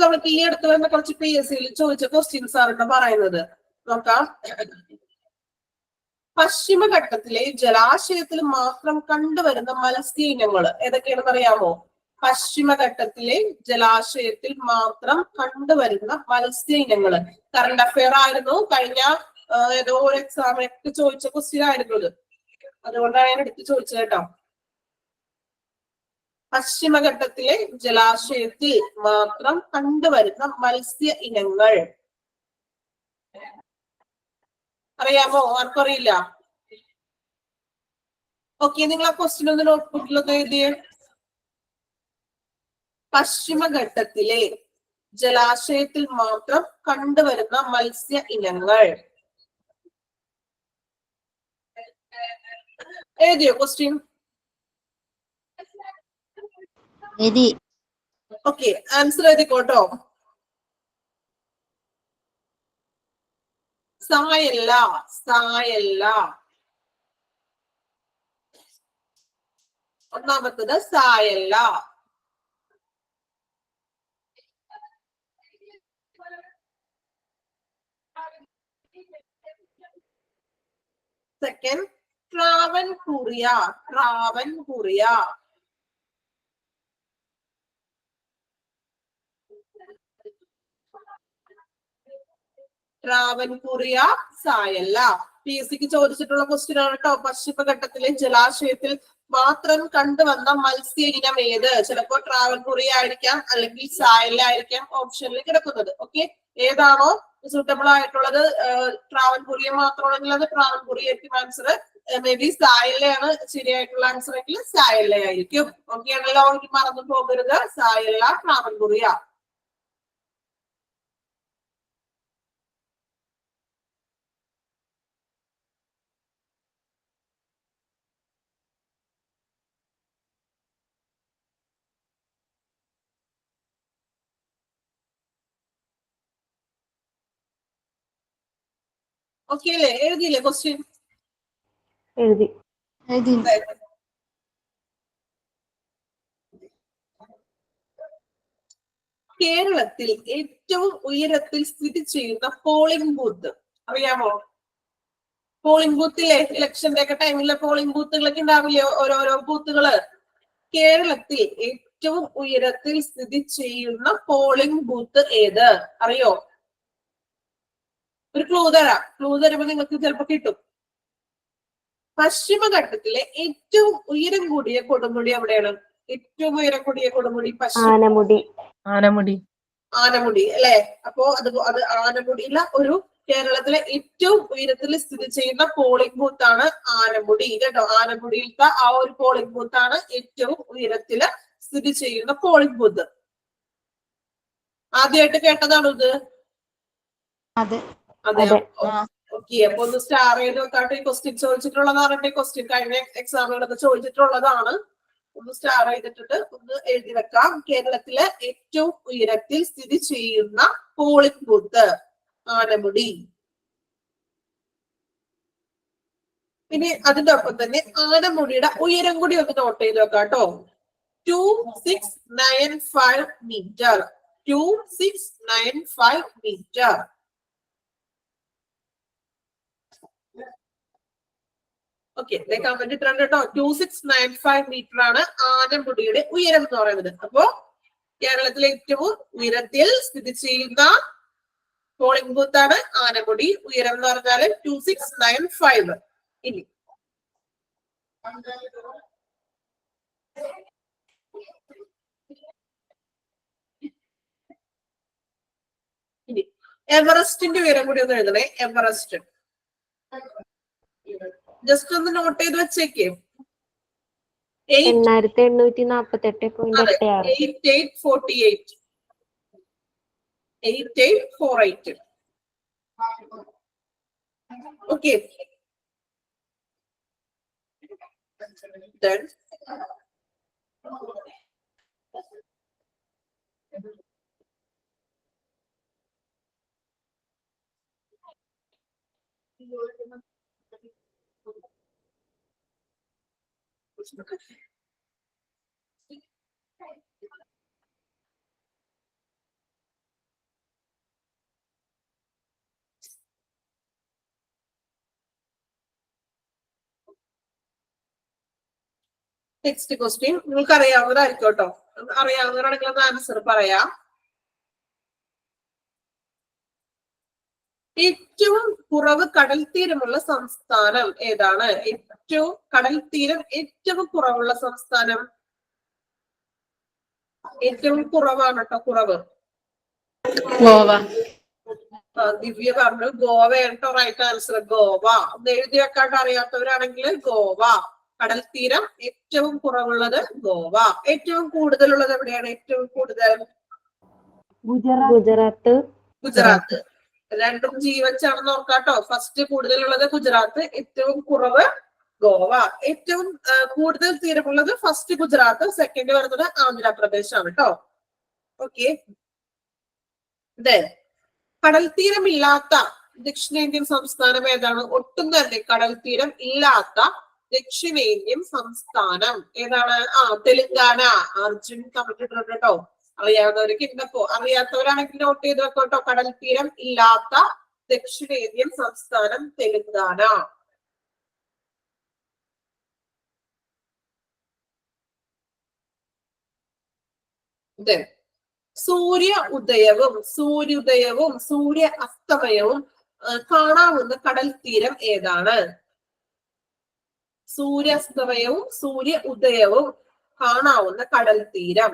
നമുക്ക് ഈ അടുത്ത് വന്ന കുറച്ച് PSC ചോദിച്ച ക്വസ്റ്റ്യൻസ് ആണ് പറയുന്നത്. നോക്കാം. പശ്ചിമഘട്ടത്തിലെ ജലാശയത്തിൽ മാത്രം കണ്ടുവരുന്ന മത്സ്യ ഇനങ്ങൾ ഏതൊക്കെയാണെന്ന് അറിയാമോ? പശ്ചിമഘട്ടത്തിലെ ജലാശയത്തിൽ മാത്രം കണ്ടുവരുന്ന മത്സ്യ ഇനങ്ങൾ. കറണ്ട് അഫെയർ ആയിരുന്നു, കഴിഞ്ഞ ഏതോ ഒരു എക്സാമിനൊക്കെ ചോദിച്ച ക്വസ്റ്റ്യൻ ആയിരുന്നു ഇത്. അതുകൊണ്ടാണ് ഞാൻ എടുത്ത് ചോദിച്ചത് കേട്ടോ. പശ്ചിമഘട്ടത്തിലെ ജലാശയത്തിൽ മാത്രം കണ്ടുവരുന്ന മത്സ്യ ഇനങ്ങൾ അറിയാമോ? ആർക്കും അറിയില്ല? ഓക്കെ, നിങ്ങൾ ആ ക്വസ്റ്റ്യൻ ഒന്ന് നോട്ട്ബുക്കിലൊക്കെ എഴുതിയേ. പശ്ചിമഘട്ടത്തിലെ ജലാശയത്തിൽ മാത്രം കണ്ടുവരുന്ന മത്സ്യ ഇനങ്ങൾ എഴുതിയോ ക്വസ്റ്റ്യൻ? ഓക്കെ, ആൻസർ എഴുതിക്കോട്ടോ. സായല്ല, സായല്ല. ഒന്നാമത്തത് സായല്ല. സെക്കൻഡ് ട്രാവൻകൂറിയ, ട്രാവൻകൂറിയ. ട്രാവൻകൂറിയ സായല്ല. PSCക്ക് ചോദിച്ചിട്ടുള്ള ക്വസ്റ്റ്യൻ ആണ് കേട്ടോ. പശ്ചിമഘട്ടത്തിലെ ജലാശയത്തിൽ മാത്രം കണ്ടുവന്ന മത്സ്യ ഇനം ഏത്? ചിലപ്പോ ട്രാവൻകൂറിയ ആയിരിക്കാം, അല്ലെങ്കിൽ സായല്ല ആയിരിക്കാം ഓപ്ഷനിൽ കിടക്കുന്നത്. ഓക്കെ, ഏതാണോ സൂട്ടബിൾ ആയിട്ടുള്ളത്, ട്രാവൻകൂറിയ മാത്രമാണെങ്കിൽ അത് ട്രാവൻകൂറിയ ആയിരിക്കും ആൻസർ. മേ ബി സായല്ലയാണ് ശരിയായിട്ടുള്ള ആൻസർ എങ്കിൽ സായല്ല ആയിരിക്കും. ഓക്കെ ആണല്ലോ, മറന്നു പോകരുത്. സായല്ല, ട്രാവൻകൂറിയ. ഓക്കെ അല്ലേ? എഴുതിയില്ലേ ക്വസ്റ്റ്യൻ? എഴുതി. കേരളത്തിൽ ഏറ്റവും ഉയരത്തിൽ സ്ഥിതി ചെയ്യുന്ന പോളിംഗ് ബൂത്ത് അറിയാമോ? പോളിംഗ് ബൂത്തിലെ ഇലക്ഷന്റെ ഒക്കെ ടൈമിലെ പോളിംഗ് ബൂത്തുകളൊക്കെ ഉണ്ടാവില്ലേ, ഓരോരോ ബൂത്തുകള്. കേരളത്തിൽ ഏറ്റവും ഉയരത്തിൽ സ്ഥിതി ചെയ്യുന്ന പോളിംഗ് ബൂത്ത് ഏത്? അറിയോ? ഒരു ക്ലൂ തരാം. ക്ലൂ തരുമ്പോ നിങ്ങൾക്ക് ചിലപ്പോ കിട്ടും. പശ്ചിമഘട്ടത്തിലെ ഏറ്റവും ഉയരം കൂടിയ കൊടുമുടി എവിടെയാണ്? ഏറ്റവും ഉയരം കൂടിയ കൊടുമുടി ആനമുടി. ആനമുടി. ആനമുടി അല്ലെ? അപ്പോ അത് ആനമുടിയിലെ ഒരു കേരളത്തിലെ ഏറ്റവും ഉയരത്തിൽ സ്ഥിതി ചെയ്യുന്ന പോളിംഗ് ബൂത്ത് ആണ് ആനമുടി കേട്ടോ. ആനമുടിയിലത്തെ ആ ഒരു പോളിംഗ് ബൂത്ത് ആണ് ഏറ്റവും ഉയരത്തില് സ്ഥിതി ചെയ്യുന്ന പോളിംഗ് ബൂത്ത്. ആദ്യമായിട്ട് കേട്ടതാണോ ഇത്? അതെ. ഓക്കെ, അപ്പൊ ഒന്ന് സ്റ്റാർ ചെയ്ത് വെക്കാട്ടെ. ഈ ക്വസ്റ്റ്യൻ ചോദിച്ചിട്ടുള്ളതാണ്. ക്വസ്റ്റ്യൻ കഴിഞ്ഞ എക്സാമുകളൊക്കെ ചോദിച്ചിട്ടുള്ളതാണ്. ഒന്ന് സ്റ്റാർ ചെയ്തിട്ട് ഒന്ന് എഴുതി വെക്കാം. കേരളത്തിലെ ഏറ്റവും ഉയരത്തിൽ സ്ഥിതി ചെയ്യുന്ന പോളിംഗ് ബൂത്ത് ആനമുടി. ഇനി അതിന്റെ ഒപ്പം തന്നെ ആനമുടിയുടെ ഉയരം കൂടി ഒന്ന് നോട്ട് ചെയ്ത് വെക്കാം കേട്ടോ. 2695 മീറ്റർ. 2695 മീറ്റർ. ഓക്കെ, കമന്റ് ഇട്ടുണ്ട് കേട്ടോ. 2695 മീറ്റർ ആണ് ആനമുടിയുടെ ഉയരം എന്ന് പറയുന്നത്. അപ്പോ കേരളത്തിലെ ഏറ്റവും ഉയരത്തിൽ സ്ഥിതി ചെയ്യുന്ന പോളിംഗ് ബൂത്ത് ആണ് ആനമുടി. ഉയരം എന്ന് പറഞ്ഞാല് 2695. ഇനി എവറസ്റ്റിന്റെ ഉയരം കൂടി ഒന്ന് എഴുതണേ. എവറസ്റ്റ് ജസ്റ്റ് ഒന്ന് നോട്ട് ചെയ്ത് വെച്ചേക്കേ. 8848. 8848. ഓക്കെ, then നെക്സ്റ്റ് ക്വസ്റ്റ്യൻ നിങ്ങൾക്ക് അറിയാവുന്നതായിരിക്കും കേട്ടോ. അറിയാവുന്നവരാണെങ്കിൽ ആൻസർ പറയാം. ഏറ്റവും കുറവ് കടൽ തീരമുള്ള സംസ്ഥാനം ഏതാണ്? ഏറ്റവും കടൽ തീരം ഏറ്റവും കുറവുള്ള സംസ്ഥാനം, ഏറ്റവും കുറവാണ് കേട്ടോ, കുറവ്. ഗോവ. ദിവ്യ പറഞ്ഞു ഗോവയാണ് കേട്ടോ റൈറ്റ് ആൻസർ. ഗോവ ഒന്ന് എഴുതി വെക്കാണ്ട് അറിയാത്തവരാണെങ്കിൽ ഗോവ. കടൽ തീരം ഏറ്റവും കുറവുള്ളത് ഗോവ. ഏറ്റവും കൂടുതലുള്ളത് എവിടെയാണ്? ഏറ്റവും കൂടുതൽ ഗുജറാത്ത്. ഗുജറാത്ത്. രണ്ടും ജീവച്ചാണെന്ന് നോക്കാട്ടോ. ഫസ്റ്റ് കൂടുതലുള്ളത് ഗുജറാത്ത്, ഏറ്റവും കുറവ് ഗോവ. ഏറ്റവും കൂടുതൽ തീരമുള്ളത് ഫസ്റ്റ് ഗുജറാത്ത്, സെക്കൻഡ് വരുന്നത് ആന്ധ്രാപ്രദേശ് ആണ് കേട്ടോ. ഓക്കെ. കടൽ തീരമില്ലാത്ത ദക്ഷിണേന്ത്യൻ സംസ്ഥാനം ഏതാണ്? ഒട്ടും തന്നെ കടൽ തീരം ഇല്ലാത്ത ദക്ഷിണേന്ത്യൻ സംസ്ഥാനം ഏതാണ്? തെലുങ്കാന. അർജുൻ കമന്റ് ഇട്ടിട്ടുണ്ട് കേട്ടോ. അറിയാവുന്നവർക്ക് ഇന്നപ്പോ, അറിയാത്തവരാണെങ്കിൽ നോട്ട് ചെയ്ത് വെക്കോട്ടോ. കടൽ തീരം ഇല്ലാത്ത ദക്ഷിണേന്ത്യൻ സംസ്ഥാനം തെലുങ്കാന. സൂര്യ ഉദയവും സൂര്യ അസ്തമയവും കാണാവുന്ന കടൽ തീരം ഏതാണ്? സൂര്യാസ്തമയവും സൂര്യ ഉദയവും കാണാവുന്ന കടൽ തീരം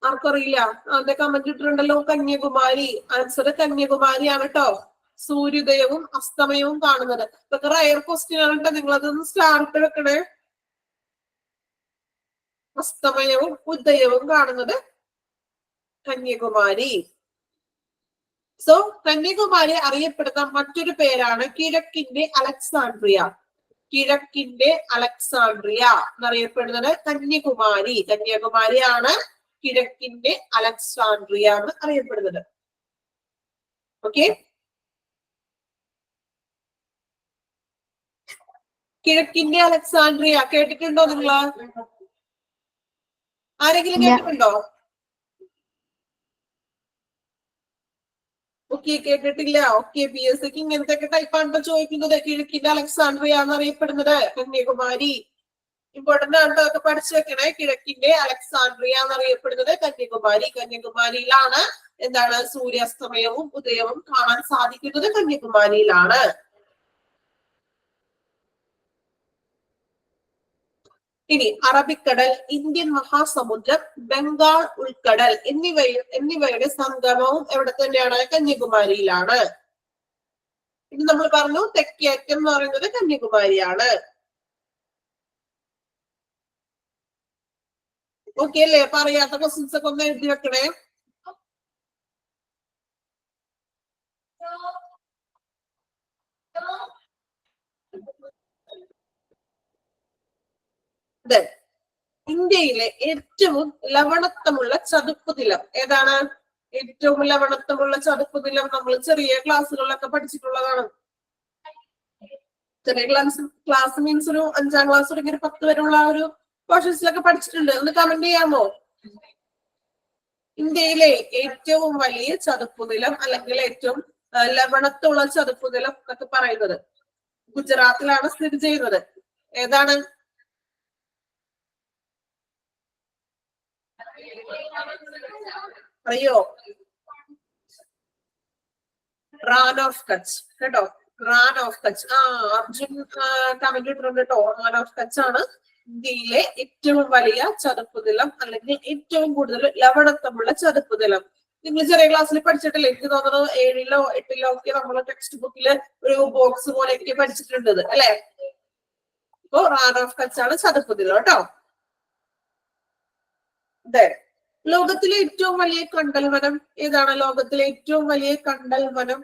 ആർക്കറിയില്ല? അതിന്റെ കമന്റ് ഇട്ടിട്ടുണ്ടല്ലോ. കന്യാകുമാരി. ആൻസർ കന്യാകുമാരിയാണ് കേട്ടോ. സൂര്യോദയവും അസ്തമയവും കാണുന്നത്. ഇതൊക്കെ റയർ ക്വസ്റ്റ്യൻ ആണ് കേട്ടോ. നിങ്ങൾ അതൊന്ന് സ്റ്റാർട്ട് വെക്കണേ. അസ്തമയവും ഉദയവും കാണുന്നത് കന്യാകുമാരി. സോ കന്യാകുമാരി അറിയപ്പെടുന്ന മറ്റൊരു പേരാണ് കിഴക്കിന്റെ അലക്സാണ്ട്രിയ. കിഴക്കിന്റെ അലക്സാണ്ട്രിയ എന്നറിയപ്പെടുന്നത് കന്യാകുമാരി. കന്യാകുമാരിയാണ് കിഴക്കിന്റെ അലക്സാണ്ട്രിയ എന്ന് അറിയപ്പെടുന്നത്. ഓക്കെ. കിഴക്കിന്റെ അലക്സാണ്ട്രിയ കേട്ടിട്ടുണ്ടോ നിങ്ങള്? ആരെങ്കിലും കേട്ടിട്ടുണ്ടോ? ഓക്കെ, കേട്ടിട്ടില്ല. ഓക്കെ, പി എസ് സിക്ക് ഇങ്ങനത്തെ ഒക്കെ ടൈപ്പാണ് ചോദിക്കുന്നത്. കിഴക്കിന്റെ അലക്സാണ്ട്രിയ എന്നറിയപ്പെടുന്നത് കന്യാകുമാരി. ഇമ്പോർട്ടന്റ് ആണ്, അതൊക്കെ പഠിച്ചു വെക്കണേ. കിഴക്കിന്റെ അലക്സാണ്ട്രിയ എന്നറിയപ്പെടുന്നത് കന്യാകുമാരി. കന്യാകുമാരിയിലാണ് എന്താണ് സൂര്യാസ്തമയവും ഉദയവും കാണാൻ സാധിക്കുന്നത് കന്യാകുമാരിയിലാണ്. ഇനി അറബിക്കടൽ, ഇന്ത്യൻ മഹാസമുദ്രം, ബംഗാൾ ഉൾക്കടൽ എന്നിവയുടെ സംഗമവും എവിടെ തന്നെയാണ്? കന്യാകുമാരിയിലാണ്. ഇത് നമ്മൾ പറഞ്ഞു തെക്കേയറ്റം എന്ന് പറയുന്നത് കന്യാകുമാരിയാണ്. ഓക്കെ അല്ലേ? അപ്പൊ അറിയാത്ത ക്വസ്റ്റ്യൻസ് ഒക്കെ ഒന്ന് എഴുതി വെക്കണേ. ഇന്ത്യയിലെ ഏറ്റവും ലവണത്വമുള്ള ചതുപ്പ് നിലം ഏതാണ്? ഏറ്റവും ലവണത്വമുള്ള ചതുപ്പ് നിലം നമ്മൾ ചെറിയ ക്ലാസ്സുകളിലൊക്കെ പഠിച്ചിട്ടുള്ളതാണ്. ചെറിയ ക്ലാസ് മീൻസ് ഒരു 5ാം ക്ലാസ് തുടങ്ങി 10 വരെയുള്ള ഒരു പോർഷൻസിലൊക്കെ പഠിച്ചിട്ടുണ്ട്. ഒന്ന് കമന്റ് ചെയ്യാമോ? ഇന്ത്യയിലെ ഏറ്റവും വലിയ ചതുപ്പ് നിലം അല്ലെങ്കിൽ ഏറ്റവും ലവണത്വമുള്ള ചതുപ്പ് നിലം എന്നൊക്കെ പറയുന്നത് ഗുജറാത്തിലാണ് സ്ഥിതി ചെയ്യുന്നത്. ഏതാണ്? അറിയോ? റാൻ ഓഫ് കച്ച് കേട്ടോ. റാൻ ഓഫ് കച്ച്. അർജുൻ കമന്റ് ഇട്ടിട്ടുണ്ട് കേട്ടോ. റാൻ ഓഫ് കച്ച് ആണ് ഇന്ത്യയിലെ ഏറ്റവും വലിയ ചതുപ്പ് നിലം അല്ലെങ്കിൽ ഏറ്റവും കൂടുതൽ ലവണത്വമുള്ള ചതുപ്പ് നിലം. നിങ്ങൾ ചെറിയ ക്ലാസ്സിൽ പഠിച്ചിട്ടില്ലേ? എനിക്ക് തോന്നുന്നത് 7ിലോ 8ിലോ ഒക്കെ നമ്മള് ടെക്സ്റ്റ് ബുക്കില് ഒരു ബോക്സ് പോലെയൊക്കെ പഠിച്ചിട്ടുണ്ട് അല്ലെ? അപ്പോ റാൻ ഓഫ് കച്ച് ആണ് ചതുപ്പ് നിലം കേട്ടോ. ലോകത്തിലെ ഏറ്റവും വലിയ കണ്ടൽ വനം ഏതാണ്? ലോകത്തിലെ ഏറ്റവും വലിയ കണ്ടൽ വനം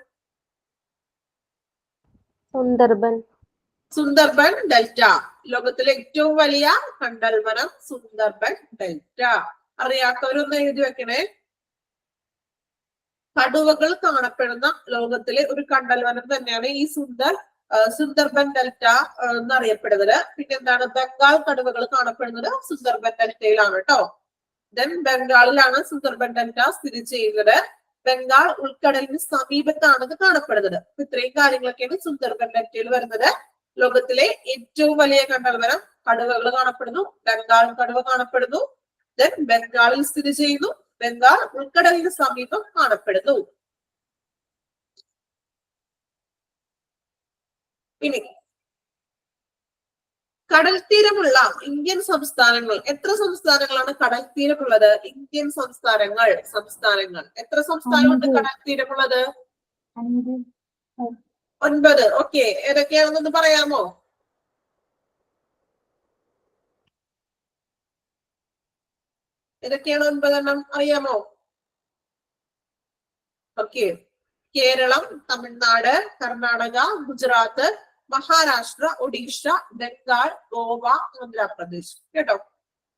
സുന്ദർബൻ ഡെൽറ്റ. ലോകത്തിലെ ഏറ്റവും വലിയ കണ്ടൽ വനം സുന്ദർബൻ ഡെൽറ്റ. അറിയാത്തവരൊന്ന് എഴുതി വെക്കണേ. കടുവകൾ കാണപ്പെടുന്ന ലോകത്തിലെ ഒരു കണ്ടൽ വനം തന്നെയാണ് ഈ സുന്ദർബൻ ഡെൽറ്റ എന്നറിയപ്പെടുന്നത്. പിന്നെ എന്താണ്, ബംഗാൾ കടുവകൾ കാണപ്പെടുന്നത് സുന്ദർബൻ ഡെൽറ്റയിലാണ് കേട്ടോ. ദെൻ ബംഗാളിലാണ് സുന്ദർബൻ ഡെൽറ്റ സ്ഥിതി ചെയ്യുന്നത്. ബംഗാൾ ഉൾക്കടലിന് സമീപത്താണ് ഇത് കാണപ്പെടുന്നത്. ഇത്രയും കാര്യങ്ങളൊക്കെയാണ് സുന്ദർബൻ ഡെൽറ്റയിൽ വരുന്നത്. ലോകത്തിലെ ഏറ്റവും വലിയ കണ്ടൽ വനം കടുവകൾ കാണപ്പെടുന്നു, ബംഗാൾ കടുവ കാണപ്പെടുന്നു. ദെൻ ബംഗാളിൽ സ്ഥിതി ചെയ്യുന്നു, ബംഗാൾ ഉൾക്കടലിന് സമീപം കാണപ്പെടുന്നു. ഇനി കടൽ തീരമുള്ള ഇന്ത്യൻ സംസ്ഥാനങ്ങൾ, എത്ര സംസ്ഥാനങ്ങളാണ് കടൽ തീരമുള്ളത്? ഇന്ത്യൻ സംസ്ഥാനങ്ങൾ എത്ര സംസ്ഥാനമുണ്ട് കടൽ തീരമുള്ളത്? 9. ഓക്കെ, ഏതൊക്കെയാണെന്നൊന്ന് പറയാമോ? ഏതൊക്കെയാണ് 9 എണ്ണം അറിയാമോ? ഓക്കെ, കേരളം, തമിഴ്നാട്, കർണാടക, ഗുജറാത്ത്, മഹാരാഷ്ട്ര, ഒഡീഷ, ബംഗാൾ, ഗോവ, ആന്ധ്രാപ്രദേശ്. കേട്ടോ,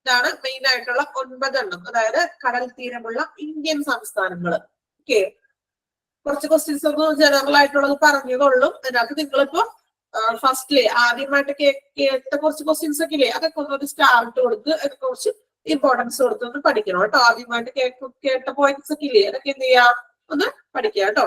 ഇതാണ് മെയിൻ ആയിട്ടുള്ള 9 എണ്ണം, അതായത് കടൽ തീരമുള്ള ഇന്ത്യൻ സംസ്ഥാനങ്ങൾ. ഓക്കെ, കുറച്ച് ക്വസ്റ്റ്യൻസ് ഒന്ന് ജനറൽ ആയിട്ടുള്ളത് പറഞ്ഞതുള്ളൂ. അതിനകത്ത് നിങ്ങളിപ്പോ ഫസ്റ്റിലെ ആദ്യമായിട്ട് കേട്ട കുറച്ച് ക്വസ്റ്റ്യൻസ് ഒക്കെ ഇല്ലേ, അതൊക്കെ ഒന്നൊരു സ്റ്റാർട്ട് കൊടുത്ത് അതൊക്കെ കുറച്ച് ഇമ്പോർട്ടൻസ് കൊടുത്തൊന്ന് പഠിക്കണം കേട്ടോ. ആദ്യമായിട്ട് കേട്ട പോയിന്റ്സ് ഒക്കെ ഇല്ലേ, അതൊക്കെ എന്ത് ചെയ്യാം, ഒന്ന് പഠിക്കുക കേട്ടോ.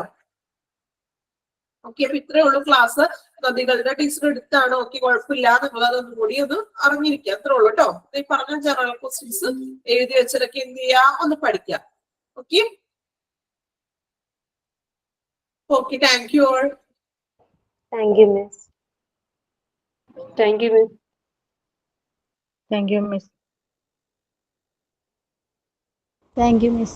ഓക്കെ, അപ്പൊ ഇത്രയേ ഉള്ളൂ ക്ലാസ്. നദികളുടെ ടീച്ചർ എടുത്താണ്. ഓക്കെ, കുഴപ്പമില്ല, നിങ്ങൾ അതൊന്നും കൂടി ഒന്ന് അറിഞ്ഞിരിക്കുക, അത്രേ ഉള്ളൂ കേട്ടോ. ഈ പറഞ്ഞ ജനറൽ ക്വസ്റ്റ്യൻസ് എഴുതി വെച്ചതൊക്കെ എന്ത് ചെയ്യാ, ഒന്ന് പഠിക്കാം. Okay, okay, thank you all. Thank you, Miss. Thank you, Miss. Thank you, Miss. Thank you, Miss.